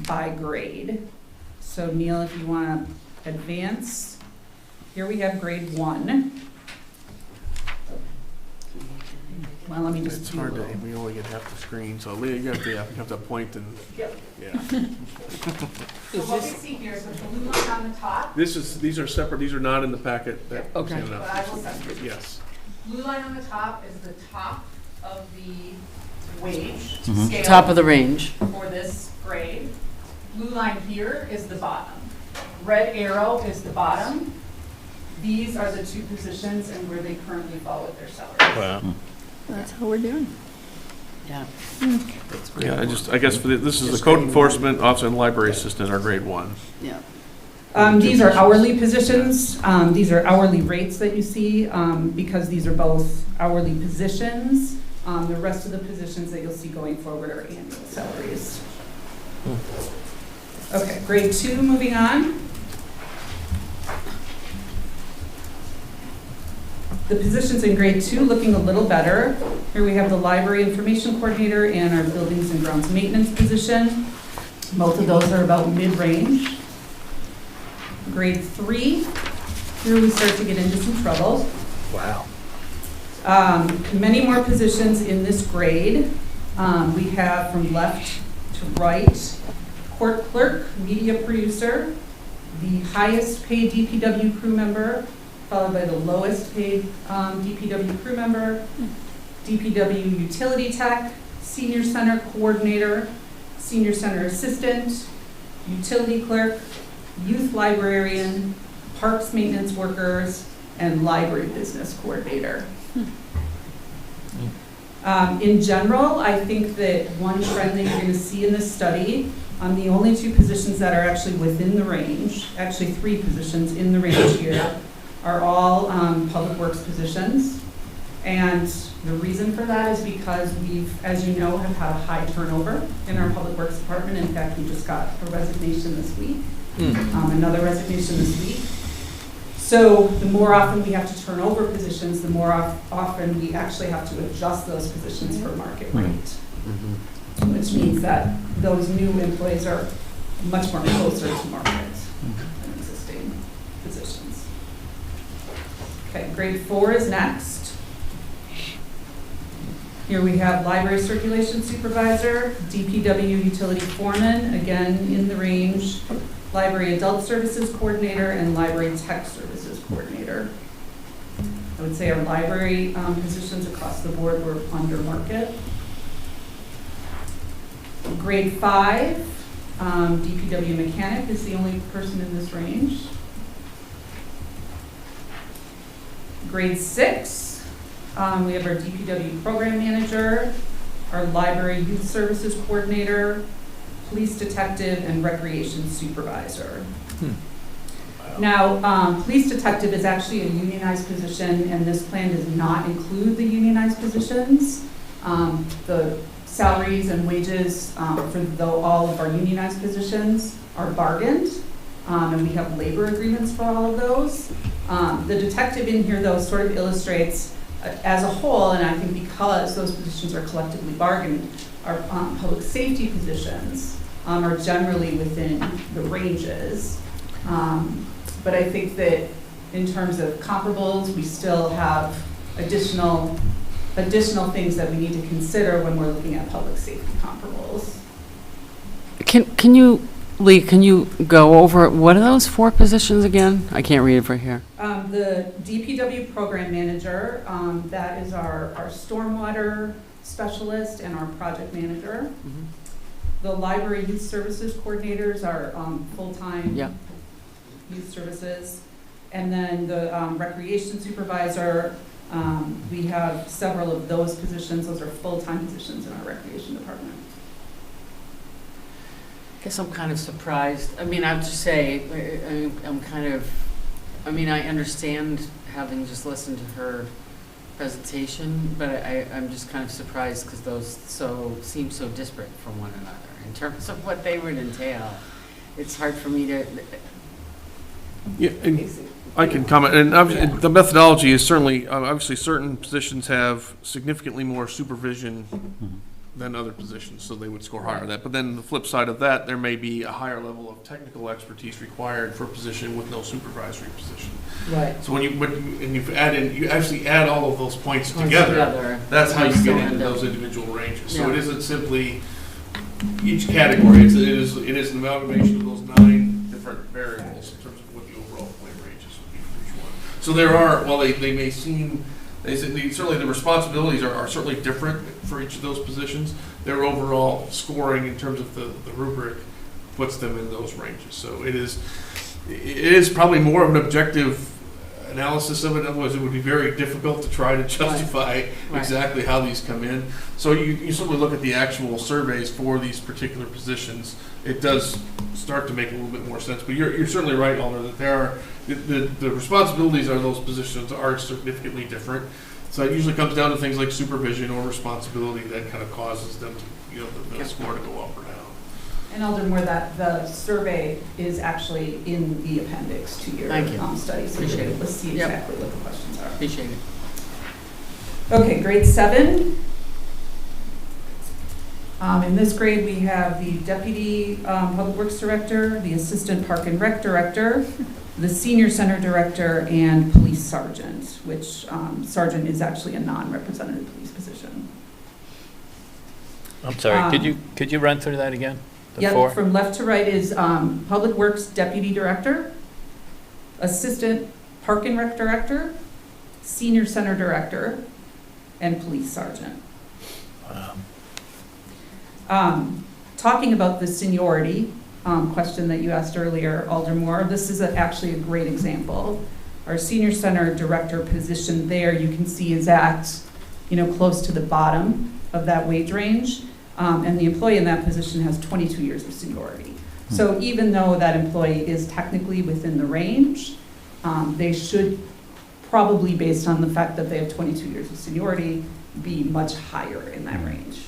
by grade. So Neil, if you want to advance, here we have grade 1. Well, let me just It's do a hard to. little. We only get half the screen, so Leah, you have to point and. Yep. Yeah. So what we see here is the blue line on the top, These are separate. These are not in the packet. That was Okay. handed but out. I will send you. Yes. Blue line on the top is the top of the wage Mhm. scale. Top of the range. For this grade. Blue line here is the bottom. Red arrow is the bottom. These are the two positions and where they currently fall with their salaries. Wow. That's how we're doing. Yeah. Yeah. I guess for this is the code enforcement officer and library assistant are grade 1. Yeah. These are hourly positions. These are hourly rates that you see because these are both hourly positions. The rest of the positions that you'll see going forward are annual salaries. Okay, grade 2, moving on. The positions in grade 2 looking a little better. Here we have the library information coordinator and our buildings and grounds maintenance position. Both of those are about mid-range. Grade 3, here we start to get into some trouble. Wow. Many more positions in this grade. We have from left to right, court clerk, media producer, the highest paid DPW crew member, followed by the lowest paid DPW crew member, DPW utility tech, senior center coordinator, senior center assistant, utility clerk, youth librarian, parks maintenance workers, and library business coordinator. In general, I think that one trend that you're going to see in this study, the only 2 positions that are actually within the range, actually 3 positions in the range here, are all public works positions. And the reason for that is because we've, as you know, have had a high turnover in our public works department. In fact, we just got a resignation this week, another resignation this week. So the more often we have to turn over positions, the more often we actually have to adjust those positions for market rate. Which means that those new employees are much more closer to market than existing positions. Okay, grade 4 is next. Here we have library circulation supervisor, DPW utility foreman, again in the range, library adult services coordinator, and library tech services coordinator. I would say our library positions across the board were under market. Grade 5, DPW mechanic is the only person in this range. Grade 6, We have our DPW program manager, our library youth services coordinator, police detective, and recreation supervisor. Now, police detective is actually a unionized position, and this plan does not include the unionized positions. The salaries and wages for all of our unionized positions are bargained, and we have labor agreements for all of those. The detective in here, though, sort of illustrates as a whole, and I think because those positions are collectively bargained, our public safety positions are generally within the ranges. But I think that in terms of comparables, we still have additional things that we need to consider when we're looking at public safety comparables. Can you, Lee, can you go over, what are those 4 positions again? I can't read it from here. The DPW program manager, that is our stormwater specialist and our project manager. The library youth services coordinators are full-time youth services. And then the recreation supervisor, we have several of those positions. Those are full-time positions in our recreation department. I guess I'm kind of surprised. I mean, I have to say, I'm kind of, I mean, I understand having just listened to her presentation, but I'm just kind of surprised because those seem so disparate from one another in terms of what they would entail. It's hard for me to. Yeah, and I can comment, and the methodology is certainly, obviously, certain positions have significantly more supervision than other positions, so they would score higher on that. But then the flip side of that, there may be a higher level of technical expertise required for a position with no supervisory position. Right. So when you actually add all of those points together, that's how you get into those individual ranges. So it isn't simply each category, it is an amalgamation of those 9 different variables in terms of what the overall point ranges would be for each one. So there are, while they may seem, certainly the responsibilities are certainly different for each of those positions, their overall scoring in terms of the rubric puts them in those ranges. So it is probably more of an objective analysis of it, otherwise it would be very difficult to try to justify exactly how these come in. So you certainly look at the actual surveys for these particular positions, it does start to make a little bit more sense. But you're certainly right, Alder, that there are the responsibilities of those positions are significantly different. So it usually comes down to things like supervision or responsibility that kind of causes them to, the score to go up or down. And Aldermore, that the survey is actually in the appendix to your study, so you'll be able to see exactly what the questions are. Appreciate it. Okay, grade 7. In this grade, we have the Deputy Public Works Director, the Assistant Park and Rec Director, the Senior Center Director, and Police Sergeant, which Sergeant is actually a non-representative police position. I'm sorry, could you run through that again? Yep, from left to right is Public Works Deputy Director, Assistant Park and Rec Director, Senior Center Director, and Police Sergeant. Talking about the seniority question that you asked earlier, Aldermore, this is actually a great example. Our Senior Center Director position there, you can see is at, close to the bottom of that wage range. And the employee in that position has 22 years of seniority. So even though that employee is technically within the range, they should probably, based on the fact that they have 22 years of seniority, be much higher in that range.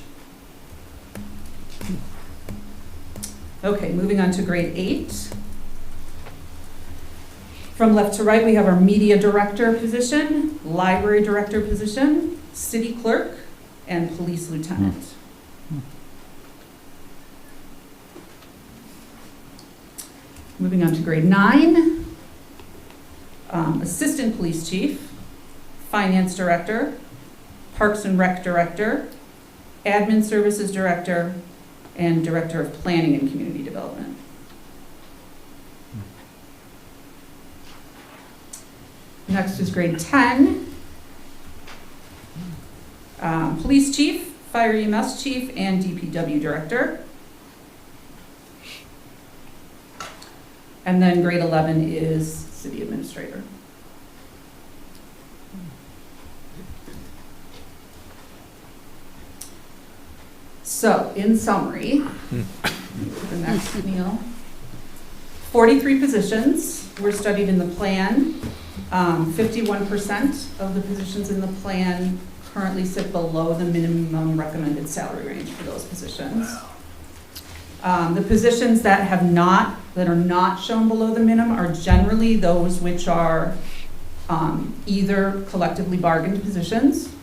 Okay, moving on to grade 8. From left to right, we have our Media Director position, Library Director position, City Clerk, and Police Lieutenant. Moving on to grade 9, Assistant Police Chief, Finance Director, Parks and Rec Director, Admin Services Director, and Director of Planning and Community Development. Next is grade 10, Police Chief, Fire EMS Chief, and DPW Director. And then grade 11 is City Administrator. So, in summary, the next Neil. 43 positions were studied in the plan. 51% of the positions in the plan currently sit below the minimum recommended salary range for those positions. The positions that are not shown below the minimum are generally those which are either collectively bargained positions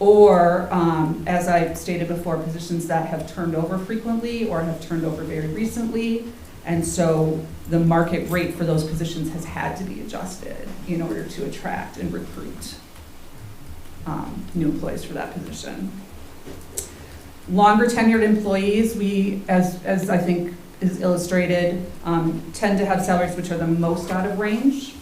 or, as I stated before, positions that have turned over frequently or have turned over very recently. And so the market rate for those positions has had to be adjusted in order to attract and recruit new employees for that position. Longer tenured employees, we, as I think is illustrated, tend to have salaries which are the most out of range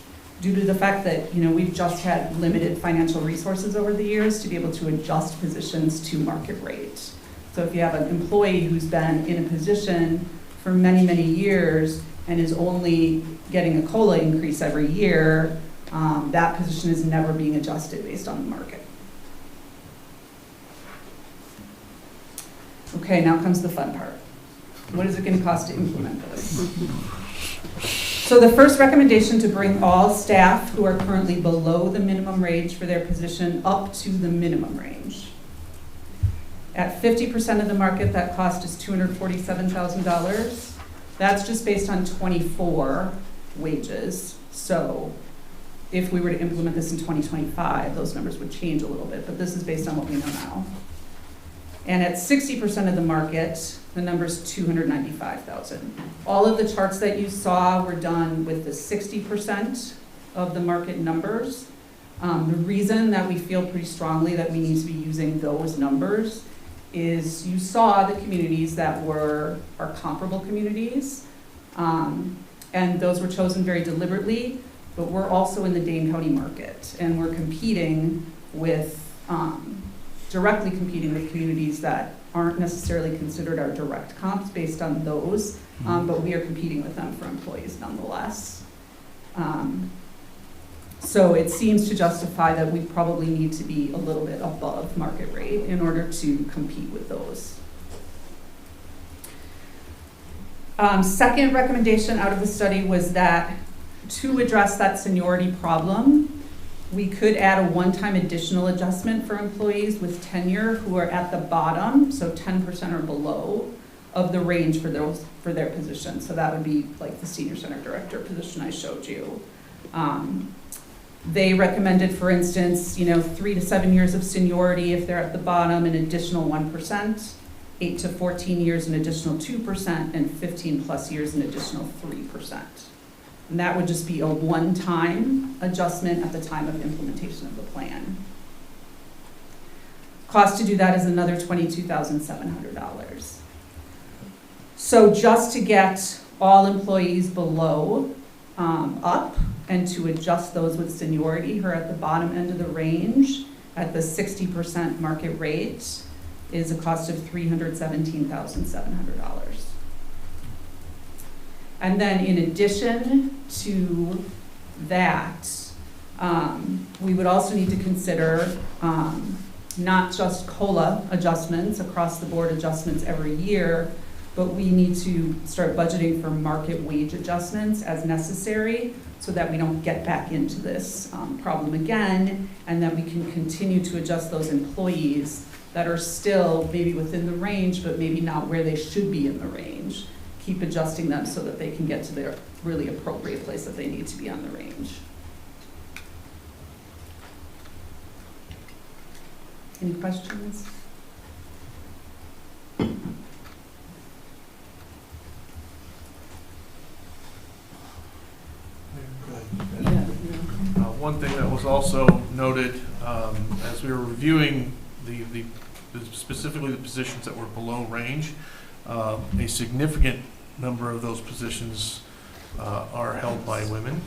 due to the fact that, we've just had limited financial resources over the years to be able to adjust positions to market rate. So if you have an employee who's been in a position for many, many years and is only getting a COLA increase every year, that position is never being adjusted based on the market. Okay, now comes the fun part. What is it going to cost to implement this? So the first recommendation to bring all staff who are currently below the minimum range for their position up to the minimum range. At 50% of the market, that cost is $247,000. That's just based on 24 wages. So if we were to implement this in 2025, those numbers would change a little bit, but this is based on what we know now. And at 60% of the market, the number's $295,000. All of the charts that you saw were done with the 60% of the market numbers. The reason that we feel pretty strongly that we need to be using those numbers is you saw the communities that are comparable communities, and those were chosen very deliberately, but we're also in the Dane County market, and we're competing with, directly competing with communities that aren't necessarily considered our direct comps based on those, but we are competing with them for employees nonetheless. So it seems to justify that we probably need to be a little bit above market rate in order to compete with those. Second recommendation out of the study was that to address that seniority problem, we could add a one-time additional adjustment for employees with tenure who are at the bottom, so 10% or below of the range for their position. So that would be like the senior center director position I showed you. They recommended, for instance, 3 to 7 years of seniority if they're at the bottom, an additional 1%, 8 to 14 years, an additional 2%, and 15 plus years, an additional 3%. And that would just be a one-time adjustment at the time of implementation of the plan. Cost to do that is another $22,700. So just to get all employees below up and to adjust those with seniority who are at the bottom end of the range at the 60% market rate is a cost of $317,700. And then in addition to that, we would also need to consider not just COLA adjustments, across the board adjustments every year, but we need to start budgeting for market wage adjustments as necessary so that we don't get back into this problem again, and that we can continue to adjust those employees that are still maybe within the range, but maybe not where they should be in the range. Keep adjusting them so that they can get to their really appropriate place that they need to be on the range. Any questions? One thing that was also noted as we were reviewing specifically the positions that were below range, a significant number of those positions are held by women.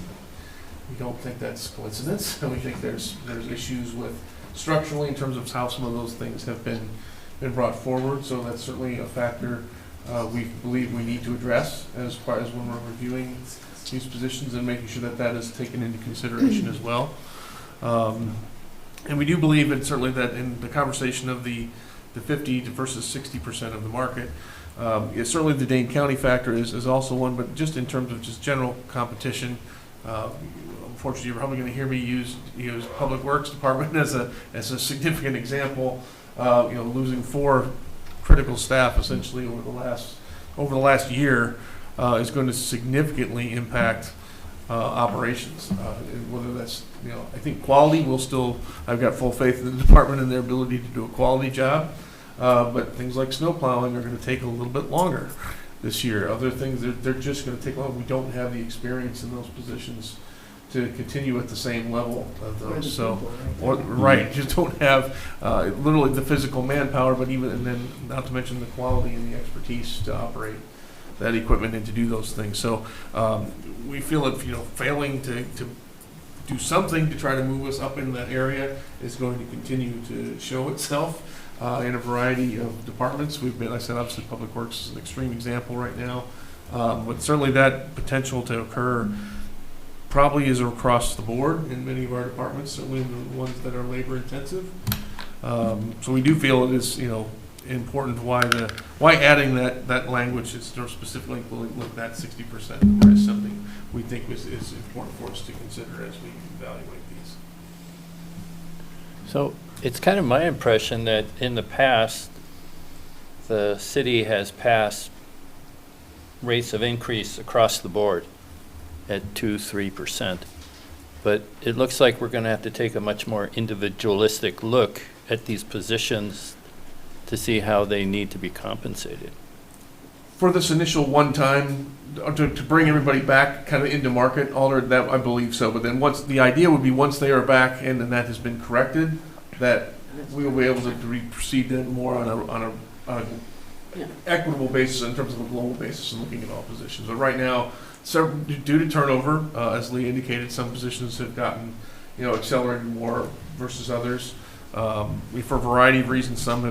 We don't think that's coincidence, and we think there's issues with structurally in terms of how some of those things have been brought forward. So that's certainly a factor we believe we need to address as far as when we're reviewing these positions and making sure that that is taken into consideration as well. And we do believe, and certainly that in the conversation of the the 50 versus 60% of the market. Certainly the Dane County factor is also one, but just in terms of just general competition, unfortunately, you're probably going to hear me use Public Works Department as a significant example. Losing 4 critical staff essentially over the last year is going to significantly impact operations. Whether that's, I think quality will still, I've got full faith in the department and their ability to do a quality job. But things like snow plowing are going to take a little bit longer this year. Other things, they're just going to take longer. We don't have the experience in those positions to continue at the same level of those. Right, just don't have literally the physical manpower, but even, and then not to mention the quality and the expertise to operate that equipment and to do those things. So we feel that failing to do something to try to move us up in that area is going to continue to show itself in a variety of departments. I said obviously Public Works is an extreme example right now, but certainly that potential to occur probably is across the board in many of our departments, certainly in the ones that are labor intensive. So we do feel it is important why adding that language is specifically including that 60% is something we think is important for us to consider as we evaluate these. So it's kind of my impression that in the past, the city has passed rates of increase across the board at 2-3%. But it looks like we're going to have to take a much more individualistic look at these positions to see how they need to be compensated. For this initial one time, to bring everybody back kind of into market, Alder, that I believe so. But then the idea would be once they are back and that has been corrected, that we will be able to proceed then more on a equitable basis in terms of a global basis and looking at all positions. But right now, due to turnover, as Lee indicated, some positions have gotten accelerated more versus others. For a variety of reasons, some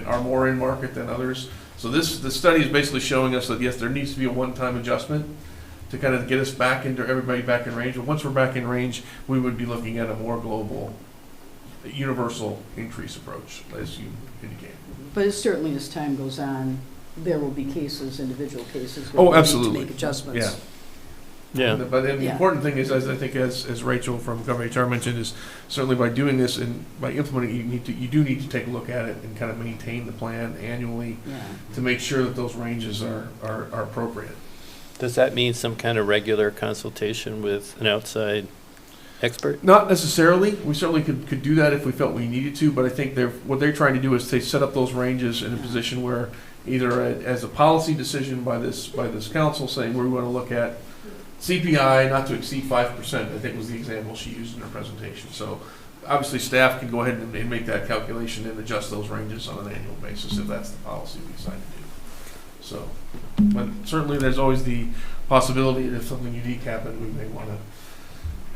are more in market than others. So the study is basically showing us that yes, there needs to be a one-time adjustment to kind of get us everybody back in range. But once we're back in range, we would be looking at a more global, universal increase approach, as you indicated. But certainly as time goes on, there will be individual cases Oh, where we need absolutely. to make adjustments. Yeah. Yeah. But then the important thing is, as I think as Rachel from Government HR mentioned, is certainly by doing this and by implementing it, you do need to take a look at it and kind of maintain the plan annually to make sure that those ranges are appropriate. Does that mean some kind of regular consultation with an outside expert? Not necessarily. We certainly could do that if we felt we needed to, but I think what they're trying to do is they set up those ranges in a position where either as a policy decision by this council saying we want to look at CPI not to exceed 5%, I think was the example she used in her presentation. So obviously staff can go ahead and make that calculation and adjust those ranges on an annual basis if that's the policy we decide to do. So, but certainly there's always the possibility that if something unique happened, we may want to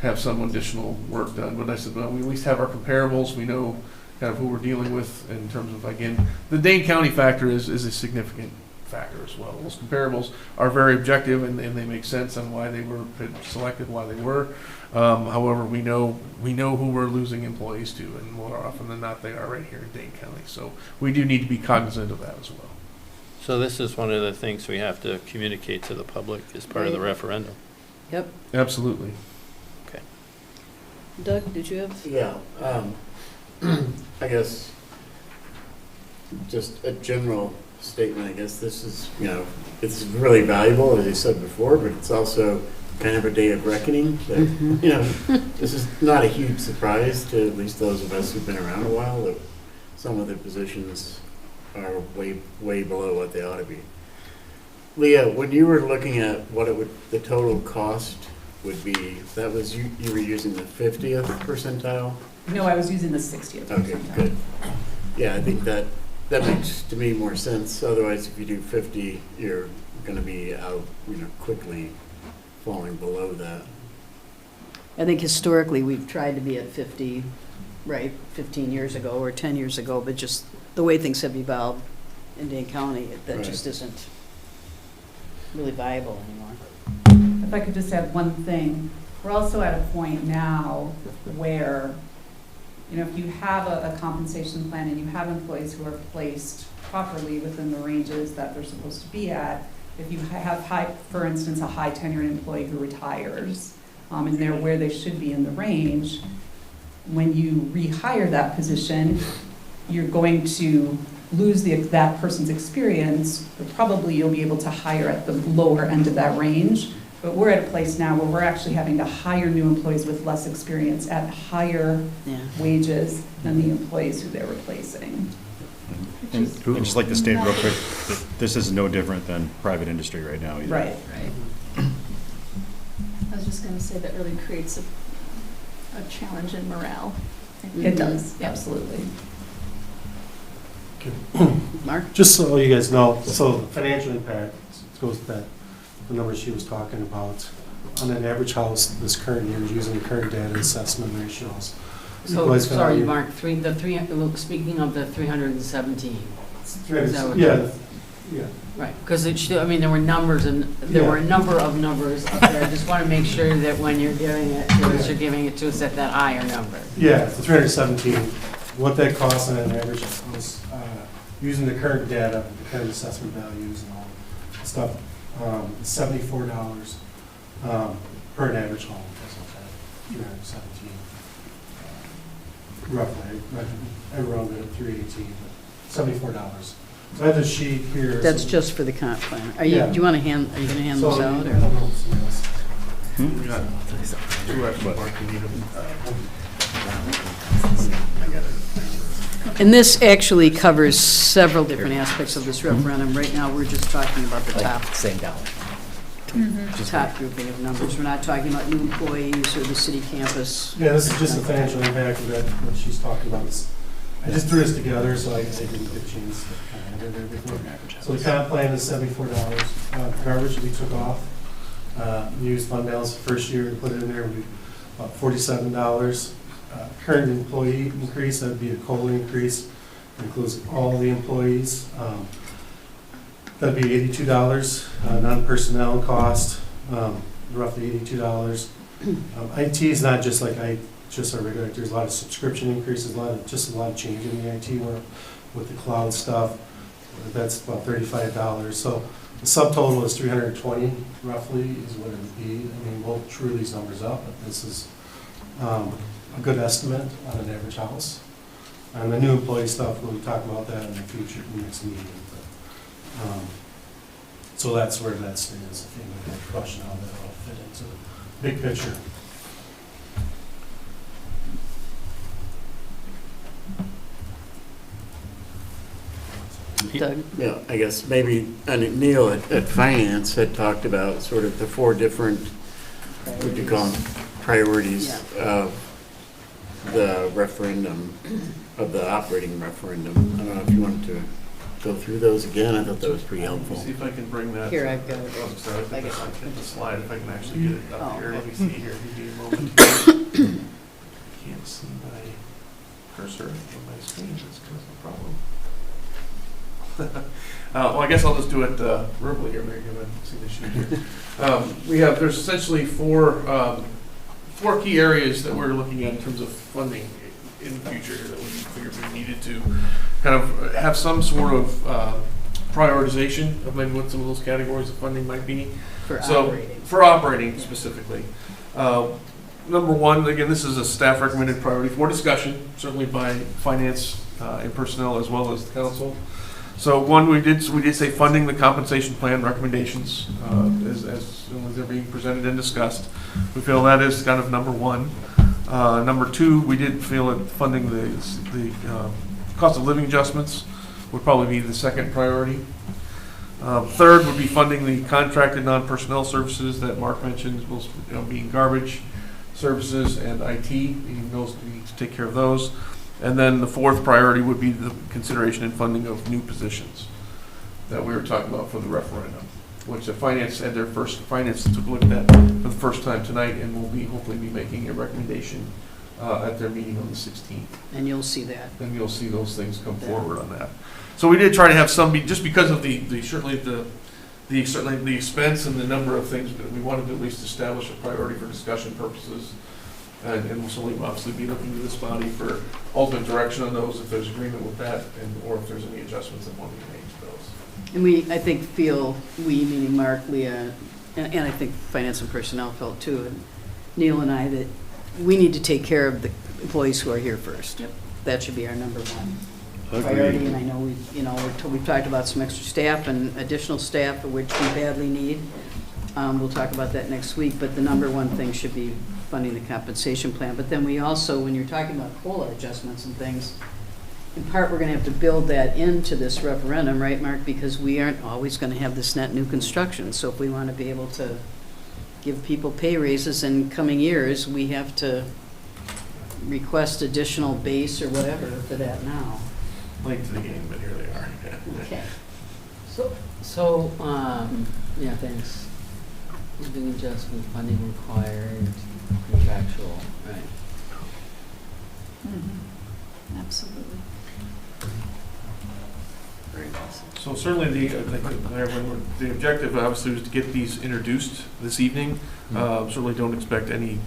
have some additional work done. But I said, well, we at least have our comparables. We know kind of who we're dealing with in terms of, again, the Dane County factor is a significant factor as well. Those comparables are very objective and they make sense on why they were selected, why they were. However, we know who we're losing employees to, and more often than not, they are right here in Dane County. So we do need to be cognizant of that as well. So this is one of the things we have to communicate to the public as part of the referendum. Yep. Absolutely. Okay. Doug, did you have? Yeah. I guess just a general statement. I guess this is, it's really valuable, as I said before, but it's also kind of a day of reckoning. That, this is not a huge surprise to at least those of us who've been around a while that some of the positions are way below what they ought to be. Leah, when you were looking at what the total cost would be, that was you were using the 50th percentile? No, I was using the 60th percentile. Okay, good. Yeah, I think that makes to me more sense. Otherwise, if you do 50, you're going to be out, quickly falling below that. I think historically we've tried to be at 50, right, 15 years ago or 10 years ago, but just the way things have evolved in Dane County, that just isn't really viable anymore. If I could just add one thing, we're also at a point now where you know, if you have a compensation plan and you have employees who are placed properly within the ranges that they're supposed to be at, if you have high, for instance, a high tenured employee who retires, and they're where they should be in the range, when you rehire that position, you're going to lose that person's experience, but probably you'll be able to hire at the lower end of that range. But we're at a place now where we're actually having to hire new employees with less experience at higher wages than the employees who they're replacing. And I'd just like to state real quick, that this is no different than private industry right now either. Right. I was just gonna say that really creates a challenge in morale. It does, absolutely. Mark? Just so you guys know, so the financial impact goes to that, the numbers she was talking about. On an average house this current year, using the current data assessment ratios. So, Employees gonna sorry, be- Mark, speaking of the 317. Yeah, yeah. Right, because it should, I mean, there were numbers and there were a number of numbers up there. I just want to make sure that when you're giving it to us, you're giving it to us at that higher number. Yeah, the 317, what that costs on an average was, using the current data, the current assessment values and all that stuff, $74 per an average home, that's what that, 317. Roughly, I rounded it 318, but $74. So I have this sheet here. That's so- just for the comp plan. Are Yeah. you, do you want to hand, are you going to hand So, those I out, don't or? know if somebody else- We got two extra, Mark, you need them. And this actually covers several different aspects of this referendum. Right now, we're just talking about the top. Same dollar. Top grouping of numbers. We're not talking about new employees or the city campus. Yeah, this is just the financial impact of that, what she's talking about. I just threw this together, so I didn't get a chance to kind of have it there before. So the comp plan is $74. Garbage we took off, used fund balance the first year and put it in there, would be about $47. Current employee increase, that'd be a COLA increase, includes all the employees. That'd be $82. Non-personnel cost, roughly $82. IT is not just like just our regular, there's a lot of subscription increases, a lot of change in the IT work with the cloud stuff. That's about $35. So the subtotal is $320 roughly is what it would be. I mean, we'll true these numbers up, but this is a good estimate on an average house. And the new employee stuff, we'll talk about that in the future, in the next meeting. But, so that's where that stands, if you have a question how that all fit into the big picture. Doug? Yeah, I guess maybe, and Neil at Finance had talked about sort of the four different, what do you call them, priorities of the referendum, of the operating referendum. I don't know if you wanted to go through those again. I thought that was pretty helpful. See if I can bring that. Here, I've got it. Oh, sorry, I I think got I it. can the slide, if I can actually get it up Oh, here. Let me okay. see here. Give me a moment. Can't see my cursor on my screen. That's kind of a problem. Well, I guess I'll just do it verbally here. Maybe you see the sheet here. There's essentially four key areas that we're looking at in terms of funding in the future that we figured we needed to kind of have some sort of prioritization of maybe what some of those categories of funding might be. For So, operating. for operating specifically. Number one, again, this is a staff recommended priority for discussion, certainly by finance and personnel as well as the council. So one, we did say funding the compensation plan recommendations as they're being presented and discussed. We feel that is kind of number one. Number two, we did feel that funding the cost of living adjustments would probably be the second priority. Third would be funding the contracted non-personnel services that Mark mentioned, most being garbage services and IT, needing those to take care of those. And then the fourth priority would be the consideration and funding of new positions that we were talking about for the referendum, which the finance took a look at that for the first time tonight and will hopefully be making a recommendation at their meeting on the 16th. And you'll see that. And you'll see those things come forward on that. So we did try to have some, just because of certainly the expense and the number of things that we wanted to at least establish a priority for discussion purposes And we'll certainly obviously be looking to this body for ultimate direction on those, if there's agreement with that, or if there's any adjustments that want to be made to those. And we, I think, feel, we, meaning Mark, Leah, and I think Finance and Personnel felt too, and Neil and I, that we need to take care of the employees who are here first. Yep. That should be our number one Agreed. priority, and I know we've talked about some extra staff and additional staff, which we badly need. We'll talk about that next week, but the number one thing should be funding the compensation plan. But then we also, when you're talking about COLA adjustments and things, in part, we're gonna have to build that into this referendum, right, Mark? Because we aren't always gonna have this net new construction. So if we wanna be able to give people pay raises in coming years, we have to request additional base or whatever for that now. Late to the game, but here they are. Okay. So, yeah, thanks. Living adjustment, funding required, contractual, right. Absolutely. So certainly the objective obviously was to get these introduced this evening. Certainly don't expect any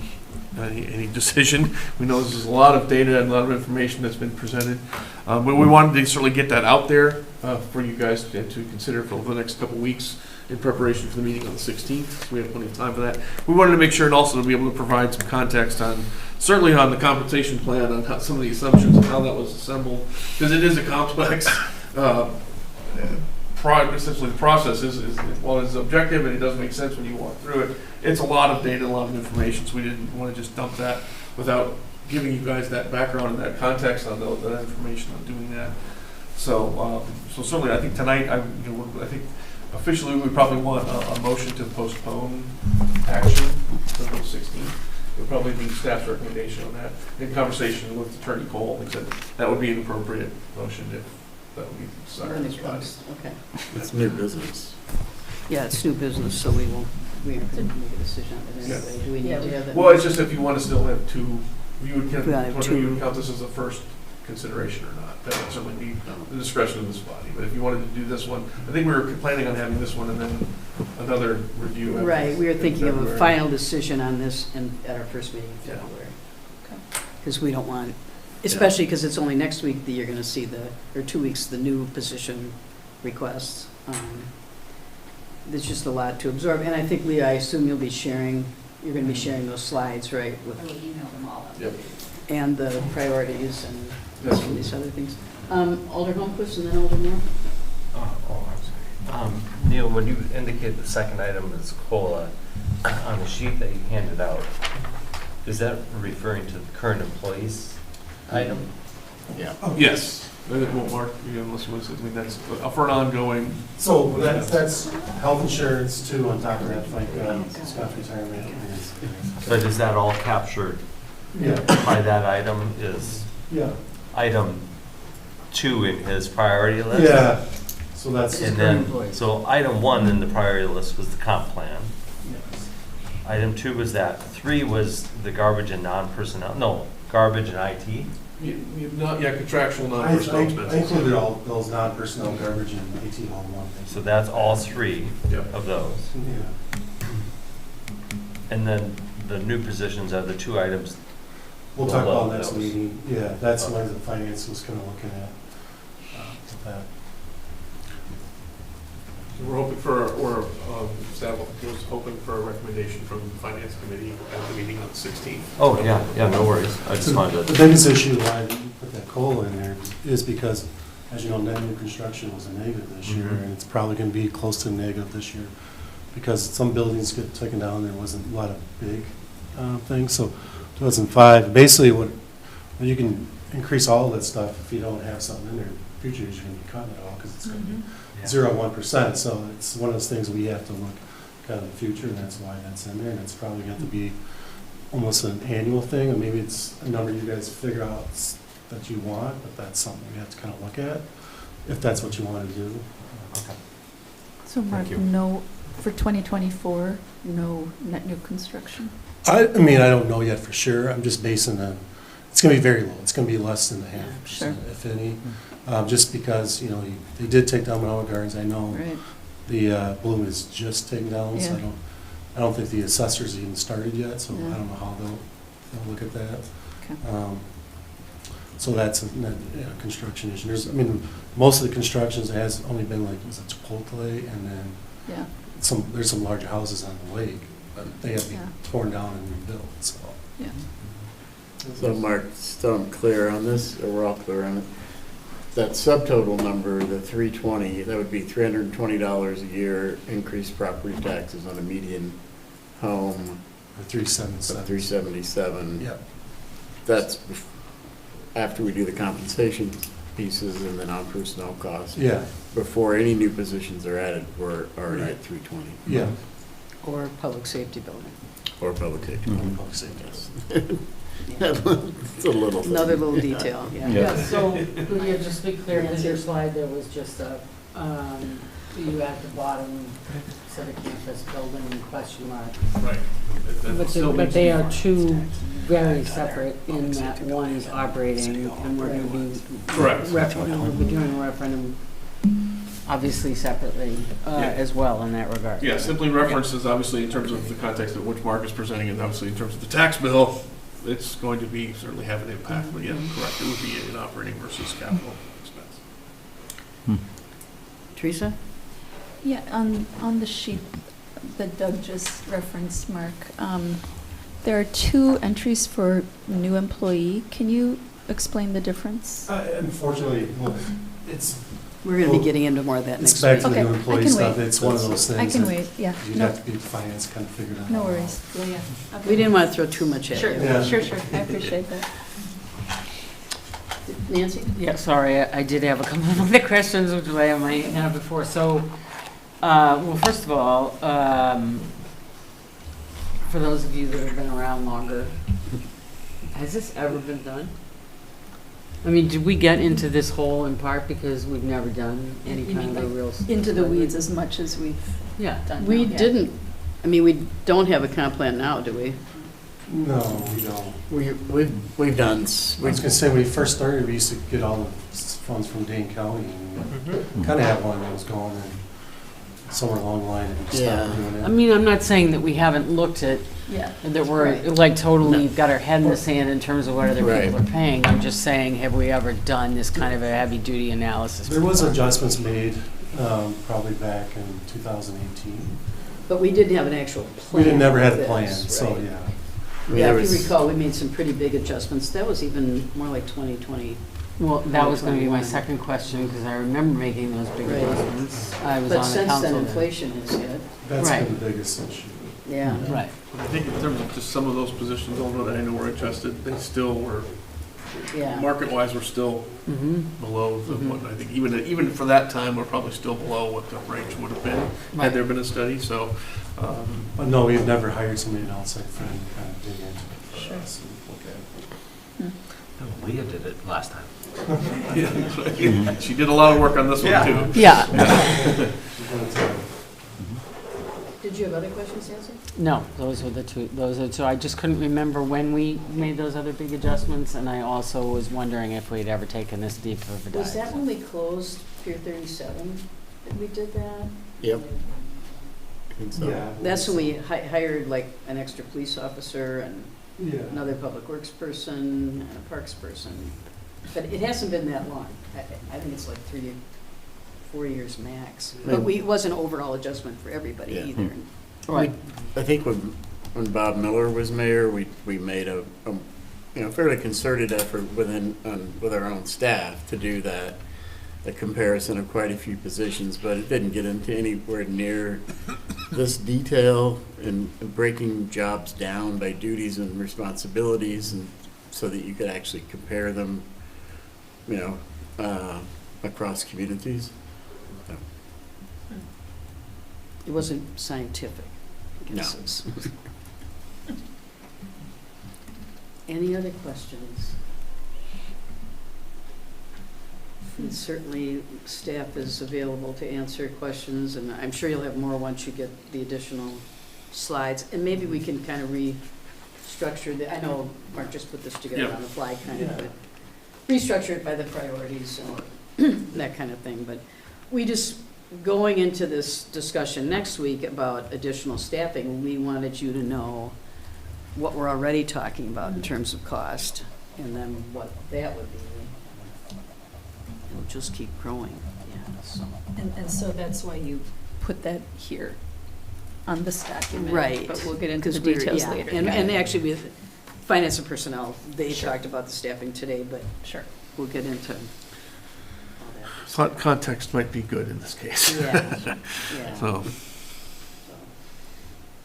decision. We know this is a lot of data and a lot of information that's been presented. But we wanted to certainly get that out there for you guys to consider for the next couple of weeks in preparation for the meeting on the 16th. So we have plenty of time for that. We wanted to make sure and also to be able to provide some context on, certainly on the compensation plan, on how, some of the assumptions and how that was assembled, because it is a complex, essentially the process is while it's objective and it does make sense when you walk through it, it's a lot of data, a lot of information, so we didn't want to just dump that without giving you guys that background and that context on that information on doing that. So, so certainly I think tonight, I think officially we probably want a motion to postpone action until the 16th. It would probably be staff's recommendation on that. In conversation with Attorney Cole, I think that would be an appropriate motion if that would be decided on this body. Okay. It's new business. Yeah, it's new business, so we aren't going to make a decision on it anyway. Do we need to have it? Well, it's just if you want to still have two, you would count, We gotta have whether you two. would count this as a first consideration or not. That would certainly be the discretion of this body. But if you wanted to do this one, I think we were planning on having this one and then another review. Right, we were in thinking of a February. final decision on this at our first meeting in Yeah. February. Okay. Because we don't want, especially because it's only next week that you're going to see or 2 weeks, the new position requests. There's just a lot to absorb. And I think, Leah, I assume you're going to be sharing those slides, right? I will email them all out. Yep. And the priorities and some of these other things. Alder Holmquist and then Alder Moore? Neil, when you indicate the second item is COLA, on the sheet that you handed out, is that referring to the current employees item? Yeah. Yes. It won't mark, unless it was, I mean, that's for an ongoing. So that's health insurance too, on top of that, like, staff retirement. But is that all captured Yeah, by that item? Is yeah, item 2 in his priority list? yeah, so that's. And then, so item 1 in the priority list was the comp plan. Yes. Item 2 was that. 3 was the garbage and non-personnel, no, garbage and IT? Contractual I non-personnel expenses. included all those non-personnel garbage and AT all in one. So that's all 3 Yep. of those. Yeah. And then the new positions are the 2 items. We'll talk Below about next those. meeting, yeah, that's Okay. what the finance was kind of looking at. That. We're hoping staff was hoping for a recommendation from the Finance Committee at the meeting on the 16th. Oh, yeah, no worries. I just wanted The to, biggest issue why I didn't put that COLA in there is because, as you know, net new construction was a negative this year, Mhm. and it's probably gonna be close to negative this year. Because some buildings get taken down, there wasn't a lot of big things, so 2005, basically when you can increase all of that stuff, if you don't have something in there, future years you're gonna be cutting it all, because it's gonna be 0 to 1%, so it's one of those things we have to look kind of in the future, and that's why that's in there, and it's probably going to be almost an annual thing, or maybe it's a number you guys figure out that you want, but that's something we have to kind of look at, if that's what you want to do. So Mark, you. no, for 2024, no net new construction? I mean, I don't know yet for sure, I'm just basing on, it's going to be very low, it's going to be less than 0.5%, Sure. if any, just because, they did take down Manoa Gardens, I know. Right. The Bloom is just taken down, so Yeah. I don't think the assessors even started yet, so Yeah. I don't know how they'll look at that. Okay. So that's a construction issue. I mean, most of the constructions has only been like, was it Chipotle, and then Yeah, there's some larger houses on the lake, but they have to be Yeah. torn down and rebuilt, so. yeah. So Mark, still I'm clear on this, or we're all clear on it? That subtotal number, the 320, that would be $320 a year increased property taxes on a median home Or of 377. 377. Yep. That's after we do the compensation pieces and the non-personnel costs. Yeah, Before any new positions are added, we're already at 320. yeah. Or public safety building. Or public safety. On public safety. Yeah. It's a little thing. Another little detail, yeah. Yeah, so, yeah, just to be clear, because your slide, there was just a, you at the bottom, civic campus building question mark. Right. But they are two very separate in that one is operating and we're gonna be. Correct. We'll be doing a referendum, obviously separately, as well in that regard. Yeah, simply references, obviously, in terms of the context of which Mark is presenting, and obviously in terms of the tax bill, it's going to be, certainly have an impact, but yeah, correct, it would be an operating versus capital expense. Teresa? Yeah, on the sheet that Doug just referenced, Mark, there are 2 entries for new employee. Can you explain the difference? Unfortunately, well, it's, We're going to be getting into more of that it's next back week. to the Okay, new I employee can stuff. wait. It's one of those things. I can that wait, yeah. You'd No, have to be finance kind of figured out. no worries. Yeah, yeah. Okay. We didn't want to throw too much at Sure, you. Yeah. sure, sure. I appreciate that. Nancy? Yeah, sorry, I did have a couple of other questions, which I might have before. So, well, first of all, for those of you that have been around longer, has this ever been done? I mean, did we get into this hole in part because we've never done any You kind mean of a like real... into the weeds as much as we've Yeah. done. We now, yeah. didn't, I mean, we don't have a comp plan now, do we? No, we don't. We've done, I was gonna say, when we first started, we used to get all the funds from Dane County, and kind of had one that was going, and somewhere along the line, we stopped Yeah. doing it. I mean, I'm not saying that we haven't looked at, Yeah. that we're Right. like totally got our head in the sand in terms of what other Right. people are paying. I'm just saying, have we ever done this kind of a heavy-duty analysis? There was before? adjustments made, probably back in 2018. But we didn't have an actual plan. We never had for a plan, this, so, right? yeah. Yeah, there if you was- recall, we made some pretty big adjustments. That was even more like 2020. Well, that was going to be my 2021. second question, because I remember making those big Right. adjustments. I was But on the since council then, then. inflation has hit. That's Right. been the biggest issue. Yeah. Right. I think in terms of just some of those positions, although that I know were adjusted, they still were, Yeah. market-wise, we're still Mm-hmm. below the, Mhm. what, I think, even for that time, we're probably still below what the range would have been, Right. had there been a study, so, But no, we've never hired somebody outside firm to kind of dig into it for Sure. us and look at it. No, Leah did it last time. yeah, she did a lot of work on this one, too. Yeah. Did you have other questions, Nancy? No, those were the two. I just couldn't remember when we made those other big adjustments, and I also was wondering if we'd ever taken this deep of a dive. Was that when we closed Pier 37 that we did that? Yep. I think so. Yeah. That's when we hired like an extra police officer and Yeah. another public works person and a parks person. But it hasn't been that long. I think it's like 3-4 years max. But it wasn't an overall adjustment for everybody Yeah. either. Right. I think when Bob Miller was mayor, we made a fairly concerted effort with our own staff to do that, a comparison of quite a few positions, but it didn't get into anywhere near this detail in breaking jobs down by duties and responsibilities, and so that you could actually compare them, across communities. So, It wasn't scientific. I No. guess it's- Any other questions? And certainly, staff is available to answer questions, and I'm sure you'll have more once you get the additional slides. And maybe we can kind of restructure I know Mark just put this together Yeah. on the fly, kind of, but restructure it by the priorities and that kind of thing. But we just, going into this discussion next week about additional staffing, we wanted you to know what we're already talking about in terms of cost, and then what that would be. It'll just keep growing, yeah, so. And so that's why you put that here on this document. Right. But we'll get into the 'Cause we're- details yeah, later. And actually, with finance and personnel, they Sure. talked about the staffing today, but Sure. we'll get into all Context might be good in this case. that. Yeah, yeah. So,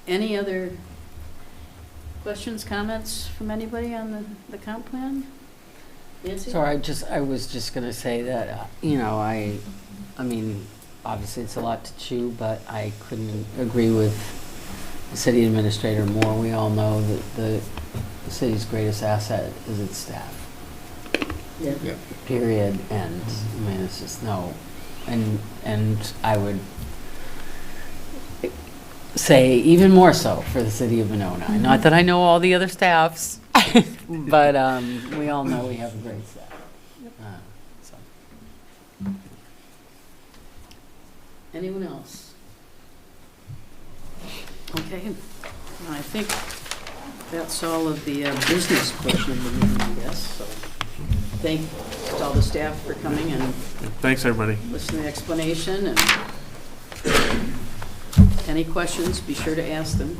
Any other questions, comments from anybody on the comp plan? Nancy? So I was just gonna say that, I mean, obviously it's a lot to chew, but I couldn't agree with the city administrator more. We all know that the city's greatest asset is its staff. Yeah. Period, and, I mean, it's just no, and I would say even more so for the city of Monona. Not that I know all the other staffs, but we all know we have a great staff. So. Anyone else? Okay, I think that's all of the business portion of the meeting, I guess, so. Thank all the staff for coming and thanks, everybody. listening to the explanation, and any questions, be sure to ask them.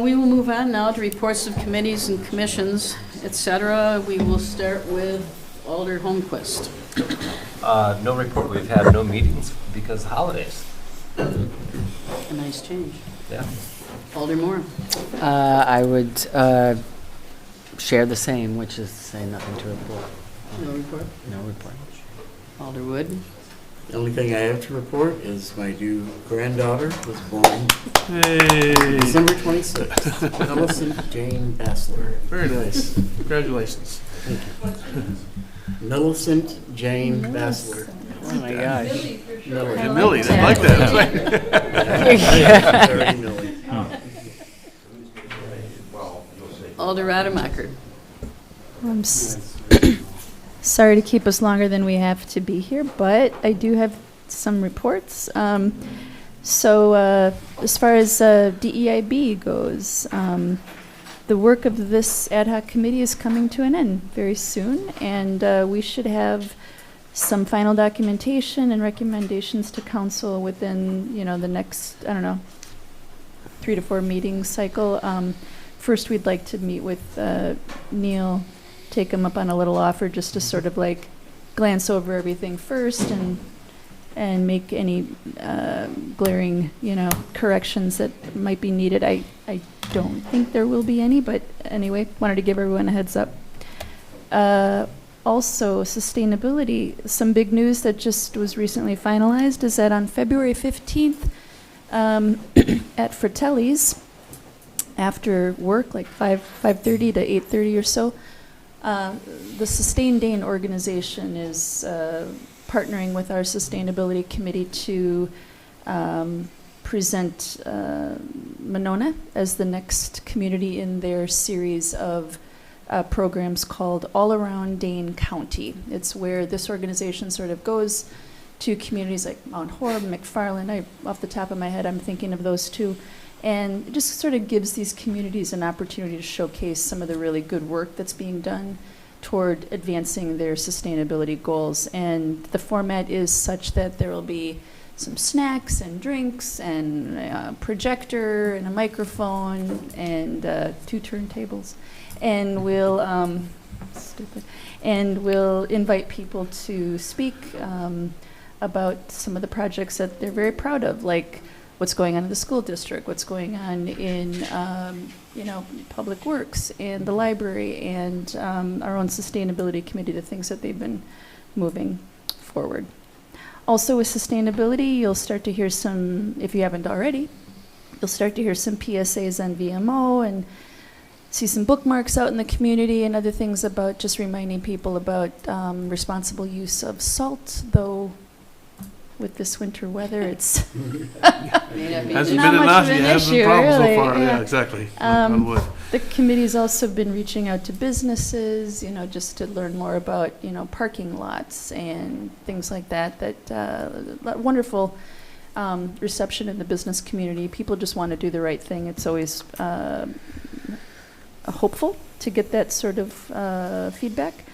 We will move on now to reports of committees and commissions, et cetera. We will start with Alder Holmquist. No report. We've had no meetings because of holidays. A nice change. Yeah. Alder Moore. I would share the same, which is to say nothing to report. No report. No report. Alder Wood. The only thing I have to report is my new granddaughter was born Hey. December 26th, Millicent Jane Bassler. Very nice. Congratulations. Thank you. Millicent Jane Bassler. Oh my gosh. Millie. And Millie, I like that. Very Millie. Alder Rademacher. I'm sorry to keep us longer than we have to be here, but I do have some reports. So as far as DEIB goes, the work of this ad hoc committee is coming to an end very soon, and we should have some final documentation and recommendations to council within, the next, 3 to 4 meeting cycle. First, we'd like to meet with Neil, take him up on a little offer just to sort of like glance over everything first and make any glaring, corrections that might be needed. I don't think there will be any, but anyway, wanted to give everyone a heads up. Also, sustainability, some big news that just was recently finalized is that on February 15th at Fratelli's, after work, like 5:30 to 8:30 or so, the Sustain Dane organization is partnering with our sustainability committee to present Monona as the next community in their series of programs called All Around Dane County. It's where this organization sort of goes to communities like Mount Horeb, McFarland. Off the top of my head, I'm thinking of those two. And it just sort of gives these communities an opportunity to showcase some of the really good work that's being done toward advancing their sustainability goals. And the format is such that there will be some snacks and drinks and a projector and a microphone and 2 turntables. And we'll we'll invite people to speak about some of the projects that they're very proud of, like what's going on in the school district, what's going on in, Public Works and the library and our own sustainability committee, the things that they've been moving forward. Also with sustainability, you'll start to hear some, if you haven't already, you'll start to hear some PSAs on VMO and see some bookmarks out in the community and other things about just reminding people about responsible use of salt, though with this winter weather, it's Hasn't not been much an of an hasn't been issue, a problem so really. far. Yeah. Yeah, exactly. Knock on wood. The committee's also been reaching out to businesses, just to learn more about, parking lots and things like that. Wonderful reception in the business community. People just want to do the right thing. It's always hopeful to get that sort of feedback.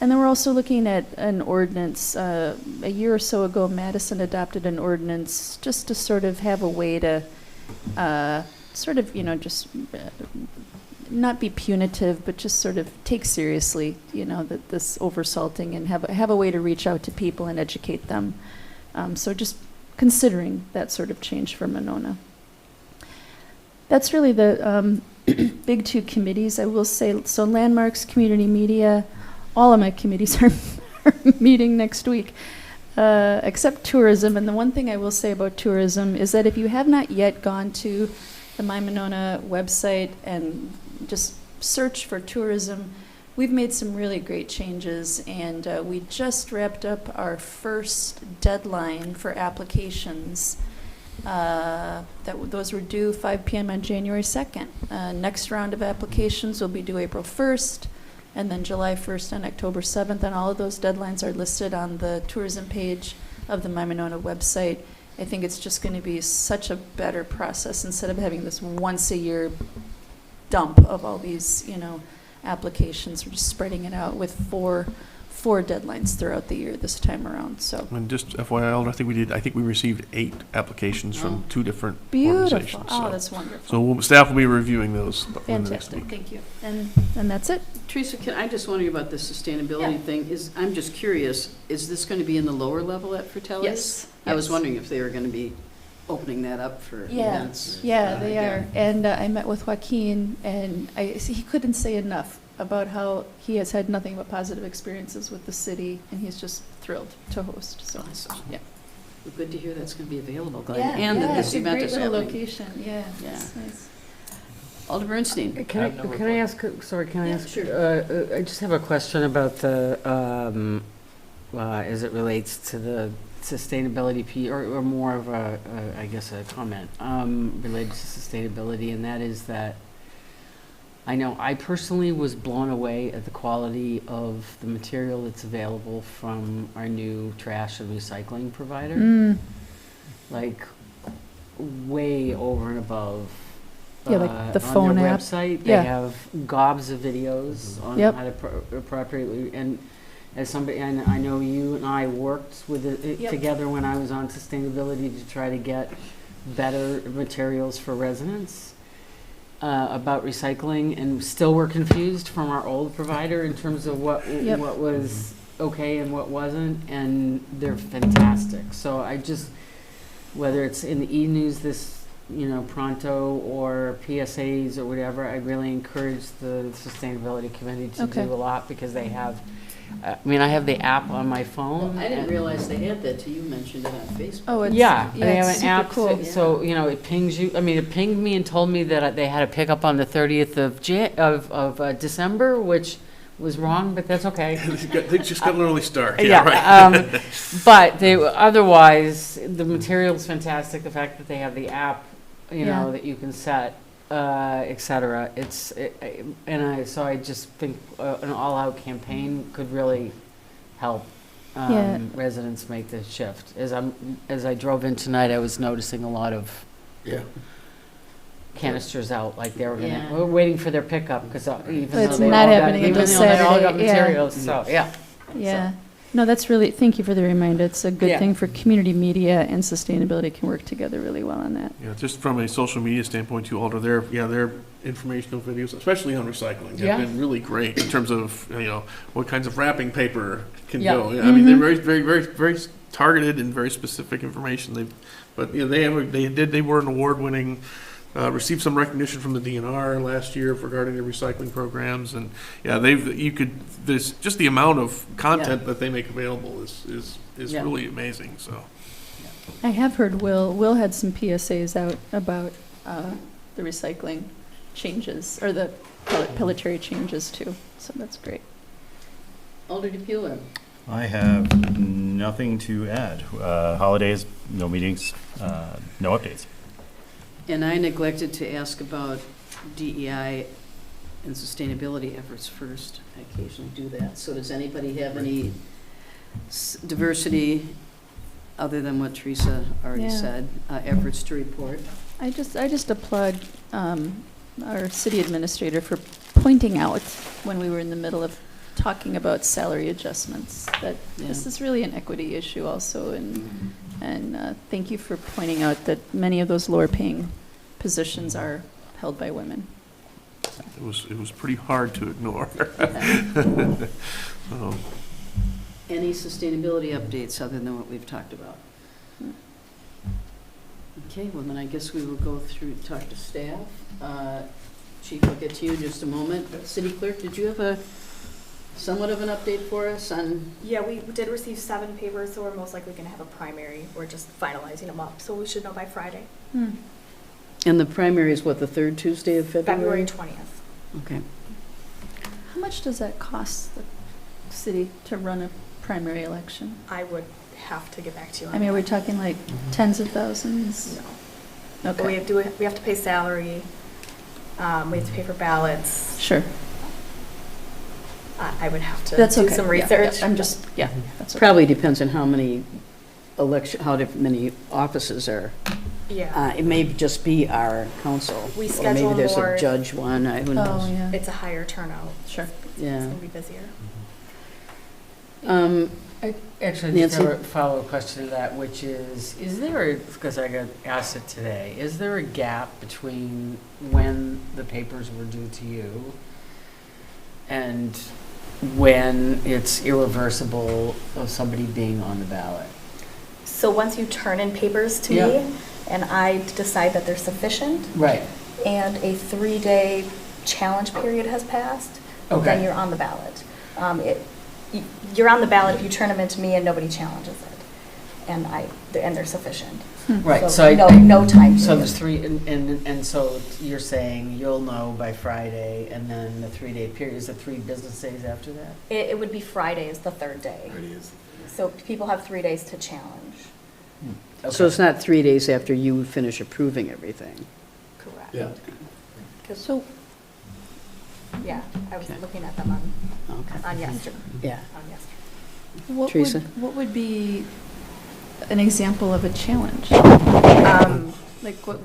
And then we're also looking at an ordinance. A year or so ago, Madison adopted an ordinance just to sort of have a way to sort of, just not be punitive, but just sort of take seriously, that this oversalting, and have a way to reach out to people and educate them. So just considering that sort of change for Monona. That's really the big two committees, I will say. So landmarks, community media, all of my committees are meeting next week, except tourism. And the one thing I will say about tourism is that if you have not yet gone to the My Monona website and just search for tourism, we've made some really great changes, and we just wrapped up our first deadline for applications. Those were due 5 p.m. on January 2nd. Next round of applications will be due April 1st, and then July 1st and October 7th, and all of those deadlines are listed on the tourism page of the My Monona website. I think it's just going to be such a better process instead of having this once-a-year dump of all these, applications. We're just spreading it out with four deadlines throughout the year this time around. So. And just FYI, Alder, I think we received 8 applications from 2 different Beautiful. organizations. Oh, that's wonderful. So staff will be reviewing those in the next Fantastic. week. Thank you. And that's it. Teresa, I just wondering about the sustainability thing. I'm just curious, is this going to be in the lower level at Fratelli's? Yes. I was wondering if they were going to be opening that up for events. Yeah, they again. are. And I met with Joaquin, and he couldn't say enough about how he has had nothing but positive experiences with the city, and he's just thrilled to host. So, Awesome. yeah. Well, good to hear that's going to be available, Glenn. Yeah, And that this it's a event great is little happening. location. Yeah, Yeah. it's nice. Alder Bernstein. Can I ask, sorry, can I Yeah, ask? sure. I just have a question about the, as it relates to the sustainability piece, or more of a comment related to sustainability, and that is that I know I personally was blown away at the quality of the material that's available from our new trash and recycling provider. Like, way over and above. Yeah, like the on phone their app. website, Yeah. they have gobs of videos on Yep. how to appropriately, and as somebody, and I know you and I worked with it Yep. together when I was on sustainability to try to get better materials for residents about recycling, and still were confused from our old provider in terms of what Yep. what was okay and what wasn't, and they're fantastic. So I just, whether it's in the e-news pronto, or PSAs or whatever, I really encourage the sustainability committee to Okay. do a lot, because they have, I have the app on my phone. I didn't and- realize they had that till you mentioned it on Facebook. Oh, it's Yeah, they have it's an super app, cool. so, it pings you, it pinged me and told me that they had a pickup on the 30th of December, which was wrong, but that's okay. They just got an early start. Yeah, but otherwise, the material's fantastic, the fact that they have the app, Yeah. that you can set, et cetera. So I just think an all-out campaign could really help Yeah. residents make the shift. As I drove in tonight, I was noticing a lot of canisters out, like they were Yeah. we're waiting for their pickup, because even though It's they not all got, happening even until though they all got Saturday, yeah. materials, so, yeah. Yeah. No, that's really, thank you for the reminder. It's a good Yeah. thing for community media and sustainability can work together really well on that. Yeah, just from a social media standpoint too, Alder, their informational videos, especially on recycling, Yeah. have been really great in terms of, what kinds of wrapping paper can Yeah. go. I mean, they're very, very, very, very targeted and very specific information. They were an award-winning, received some recognition from the DNR last year regarding their recycling programs, and there's just the amount of content that they make available is Yeah. really amazing, so. I have heard Will had some PSAs out about the recycling changes, or the pelletier changes too, so that's great. Alder DePuler. I have nothing to add. Holidays, no meetings, no updates. And I neglected to ask about DEI and sustainability efforts first. I occasionally do that. So does anybody have any diversity other than what Teresa already Yeah. said, efforts to report. I just applaud our city administrator for pointing out when we were in the middle of talking about salary adjustments, that this Yeah. is really an equity issue also, and thank you for pointing out that many of those lower paying positions are held by women. It was pretty hard to ignore. So, Any sustainability updates other than what we've talked about? Okay, well then I guess we will go through, talk to staff. Chief, I'll get to you in just a moment. City Clerk, did you have a somewhat of an update for us on? Yeah, we did receive 7 papers, so we're most likely going to have a primary. We're just finalizing them up, so we should know by Friday, And the primary is what, the third Tuesday of February? February 20th. Okay. How much does that cost the city to run a primary election? I would have to get back to you on I mean, that. we're talking like tens of thousands? No. But we Okay, have to pay salary, we have to pay for ballots. sure. I would have to That's do okay. some Yeah, research. I'm just, yeah, that's okay. Probably depends on how many many offices are. Yeah. It may just be our council. We Or schedule maybe there's more. a judge one, who Oh, knows? yeah, It's a higher turnout. sure. It's Yeah. going to be busier. Actually, just Nancy? a follow-up question to that, which is there, because I got asked it today, is there a gap between when the papers were due to you and when it's irreversible of somebody being on the ballot? So once you turn in papers to Yeah. me and I decide that they're sufficient Right. and a 3-day challenge period has passed, then Okay. you're on the ballot. You're on the ballot if you turn them into me and nobody challenges it, and they're sufficient. Right, So no time So period. there's 3, and so you're saying you'll know by Friday, and then the 3-day period, is it 3 business days after that? It would be Friday is the 3rd day. So people have 3 days to challenge. So it's not 3 days after you finish approving everything? Correct. Yeah. So, Yeah, I was looking at them on yesterday. Yeah. On yesterday. Teresa? what would be an example of a challenge? Like what,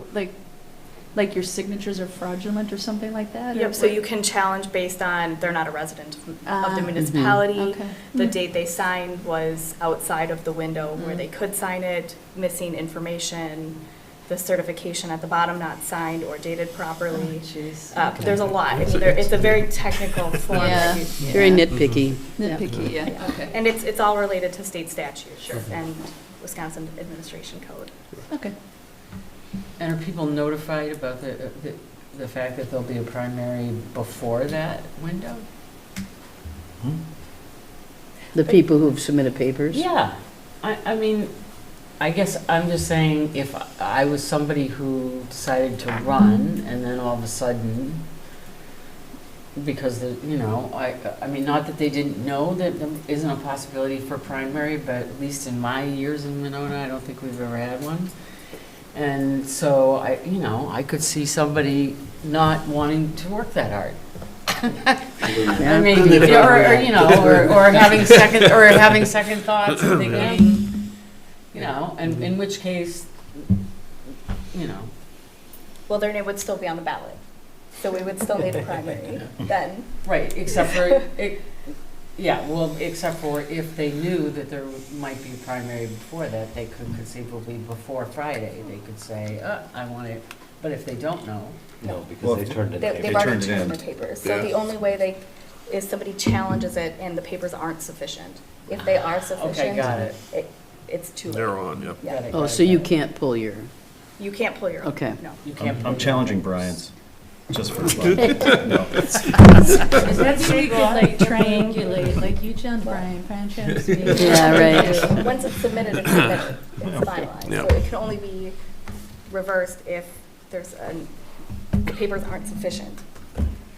like your signatures are fraudulent or something like that? or Yep, so what? you can challenge based on they're not a resident of Ah, the municipality. okay. The Mm. date they signed was outside of the window where Mm. they could sign it, missing information, the certification at the bottom not signed or dated properly. Jeez. There's a lot. I mean, it's a very technical form. Yeah. that you- Very nitpicky. Nitpicky, yeah, Yeah. okay. And it's all related to state statutes and Wisconsin Administration Code. Okay. And are people notified about the fact that there'll be a primary before that window? The people who've submitted papers? Yeah, I mean, I guess I'm just saying, if I was somebody who decided to run, and then all of a sudden, because, I mean, not that they didn't know that there isn't a possibility for primary, but at least in my years in Monona, I don't think we've ever had one. And so, I could see somebody not wanting to work that hard. I mean, or having second thoughts and thinking, and in which case, Well, their name would still be on the ballot. So we would still need a primary then. right, except for, except for if they knew that there might be a primary before that, they could conceivably, before Friday, they could say, I want it, but if they don't know. No, because they turned it in. They've already turned the papers. So the only way is somebody challenges it and the papers aren't sufficient. If they are sufficient. got it. It's too late. They're on, yep. Yeah. Oh, so you can't pull your, You can't pull your own. Okay. No. You can't. I'm challenging Brian's, just for fun. No. Is that You state could law? like triangulate, like you challenge Brian challenge me. Yeah, right. Once it's submitted, it's submitted. It's finalized. Yeah. So it can only be reversed if the papers aren't sufficient.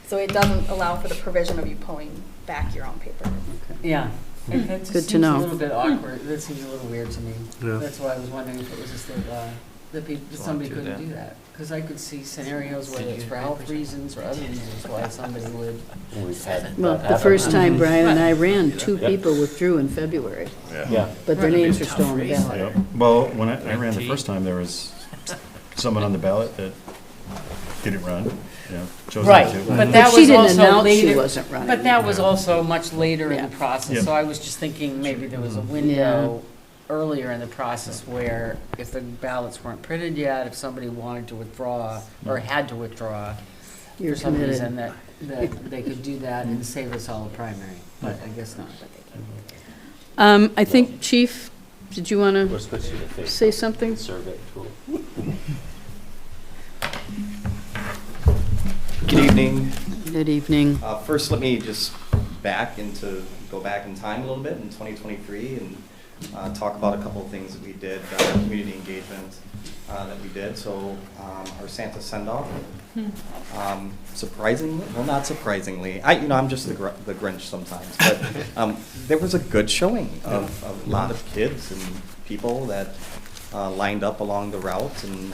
So it doesn't allow for the provision of you pulling back your own paper. Yeah. That just Good to seems know. a little bit awkward, that seems a little weird to me. Yeah. That's why I was wondering if it was a state law. that somebody couldn't do that. Because I could see scenarios where it's for health reasons or other reasons why somebody would. Well, the first time Brian and I ran, 2 people withdrew in February, Yeah. but their names are still on the ballot. Yep. Well, when I ran the first time, there was someone on the ballot that didn't run, chose not Right, to. but But that she was didn't also announce she later. wasn't running. But that was also much later in Yeah. the process, Yeah. so I was just thinking maybe there was a window earlier in the process where if the ballots weren't printed yet, if somebody wanted to withdraw or had to withdraw You're for some committed. reason, that they could do that and save us all a primary, but I guess not. I think, Chief, did you want to say something? Good evening. Good evening. First, let me just go back in time a little bit in 2023 and talk about a couple of things that we did, community engagement that we did. So our Santa send-off, surprisingly, well, not surprisingly, I'm just the Grinch sometimes, but there was a good showing of a lot of kids and people that lined up along the route, and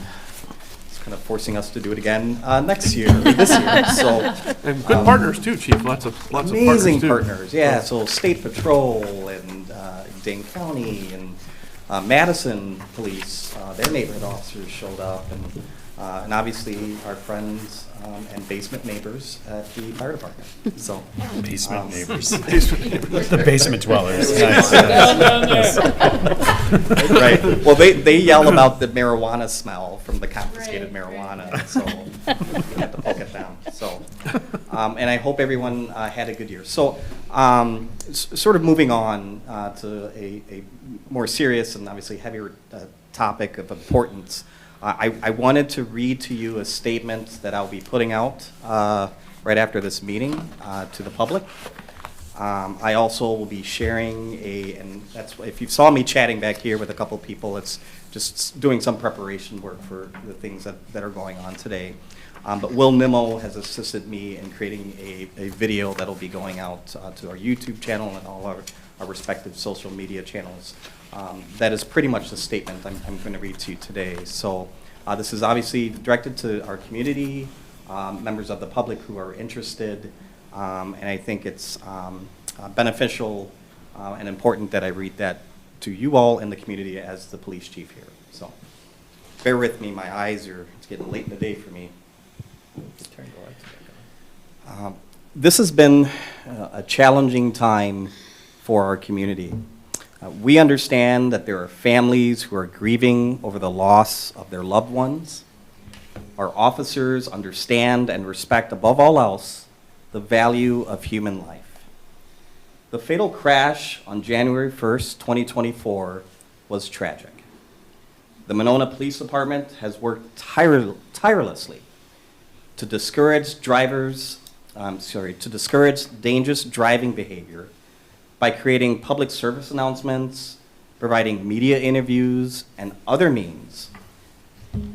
it's kind of forcing us to do it again next year, or this year. So And good partners too, Chief, lots of partners too. amazing partners, yeah. So State Patrol and Dane County and Madison Police, their neighborhood officers showed up, and obviously our friends and basement neighbors at the fire department. So Basement neighbors. neighbors. The basement dwellers. Nice. Right. Well, they yell about the marijuana smell from the confiscated marijuana, so we have to poke it down. So, and I hope everyone had a good year. So, sort of moving on to a more serious and obviously heavier topic of importance. I wanted to read to you a statement that I'll be putting out right after this meeting to the public. I also will be sharing and that's if you saw me chatting back here with a couple people, it's just doing some preparation work for the things that are going on today. But Will Nimmo has assisted me in creating a video that'll be going out to our YouTube channel and all our respective social media channels. That is pretty much the statement I'm going to read to you today. So this is obviously directed to our community, members of the public who are interested, and I think it's beneficial and important that I read that to you all in the community as the police chief here. So bear with me, my eyes it's getting late in the day for me. This has been a challenging time for our community. We understand that there are families who are grieving over the loss of their loved ones. Our officers understand and respect above all else the value of human life. The fatal crash on January 1st, 2024 was tragic. The Monona Police Department has worked tirelessly to discourage dangerous driving behavior by creating public service announcements, providing media interviews, and other means,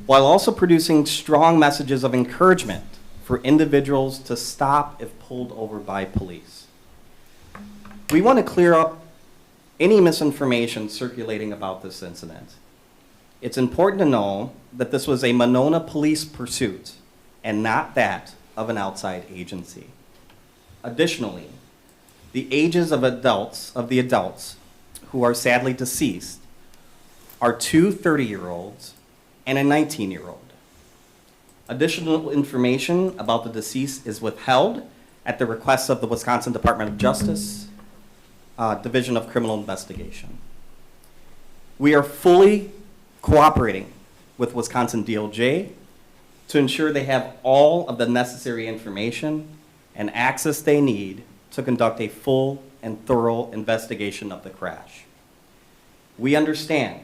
while also producing strong messages of encouragement for individuals to stop if pulled over by police. We want to clear up any misinformation circulating about this incident. It's important to know that this was a Monona police pursuit and not that of an outside agency. Additionally, the ages of the adults who are sadly deceased are 2 30-year-olds and a 19-year-old. Additional information about the deceased is withheld at the request of the Wisconsin Department of Justice, Division of Criminal Investigation. We are fully cooperating with Wisconsin DOJ to ensure they have all of the necessary information and access they need to conduct a full and thorough investigation of the crash. We understand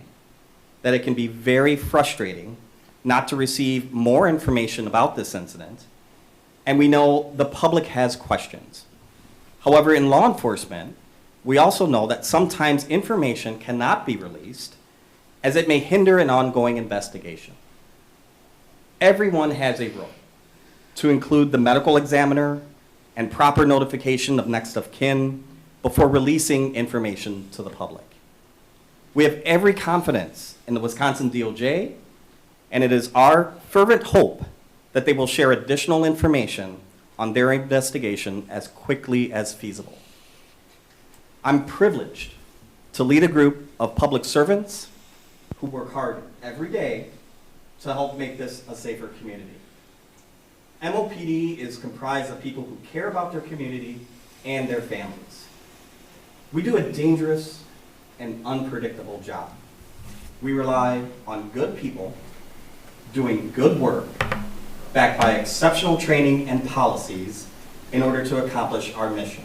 that it can be very frustrating not to receive more information about this incident, and we know the public has questions. However, in law enforcement, we also know that sometimes information cannot be released as it may hinder an ongoing investigation. Everyone has a role to include the medical examiner and proper notification of next of kin before releasing information to the public. We have every confidence in the Wisconsin DOJ and it is our fervent hope that they will share additional information on their investigation as quickly as feasible. I'm privileged to lead a group of public servants who work hard every day to help make this a safer community. MOPD is comprised of people who care about their community and their families. We do a dangerous and unpredictable job. We rely on good people doing good work, backed by exceptional training and policies in order to accomplish our mission.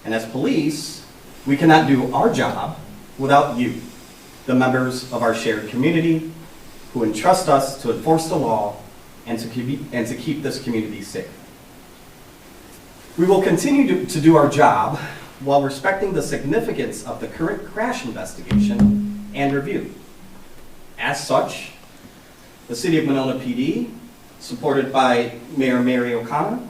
And as police, we cannot do our job without you, the members of our shared community, who entrust us to enforce the law and to keep this community safe. We will continue to do our job while respecting the significance of the current crash investigation and review. As such, the City of Monona PD, supported by Mayor Mary O'Connor,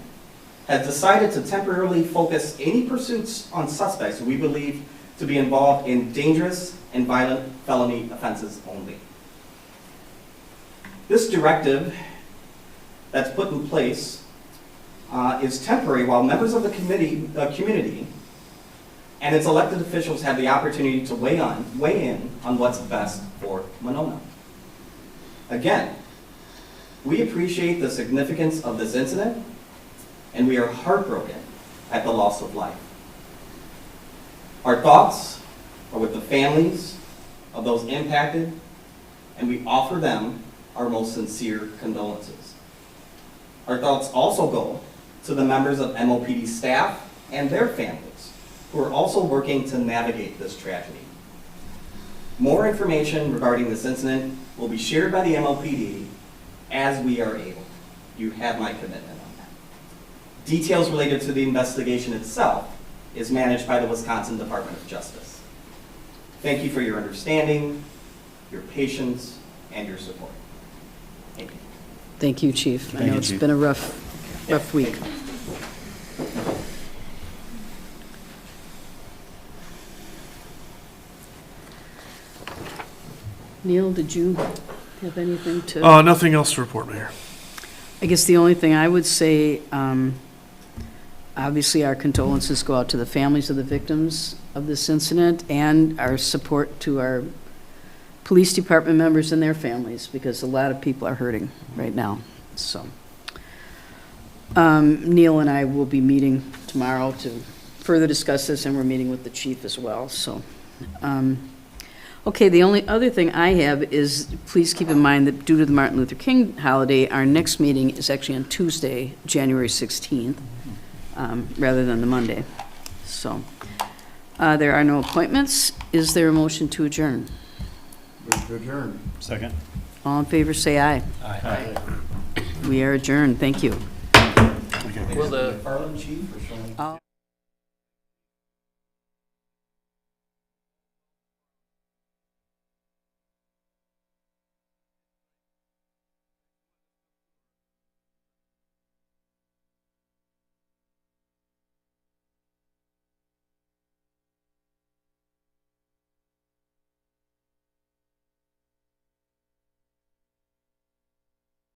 has decided to temporarily focus any pursuits on suspects who we believe to be involved in dangerous and violent felony offenses only. This directive that's put in place is temporary while members of the community and its elected officials have the opportunity to weigh in on what's best for Monona. Again, we appreciate the significance of this incident, and we are heartbroken at the loss of life. Our thoughts are with the families of those impacted, and we offer them our most sincere condolences. Our thoughts also go to the members of MOPD staff and their families, who are also working to navigate this tragedy. More information regarding this incident will be shared by the MOPD as we are able. You have my commitment on that. Details related to the investigation itself is managed by the Wisconsin Department of Justice. Thank you for your understanding, your patience, and your support. Thank you. Thank you, Chief. I Thank know you, it's Chief. been a rough week. Neil, did you have anything to? Nothing else to report, Mayor. I guess the only thing I would say, obviously our condolences go out to the families of the victims of this incident and our support to our police department members and their families, because a lot of people are hurting right now. So Neil and I will be meeting tomorrow to further discuss this, and we're meeting with the chief as well. So okay, the only other thing I have is, please keep in mind that due to the Martin Luther King holiday, our next meeting is actually on Tuesday, January 16th, rather than the Monday. So there are no appointments. Is there a motion to adjourn? Move to adjourn. Second. All in favor, say aye. Aye. We are adjourned. Thank you. Will the McFarland, chief, or shall I?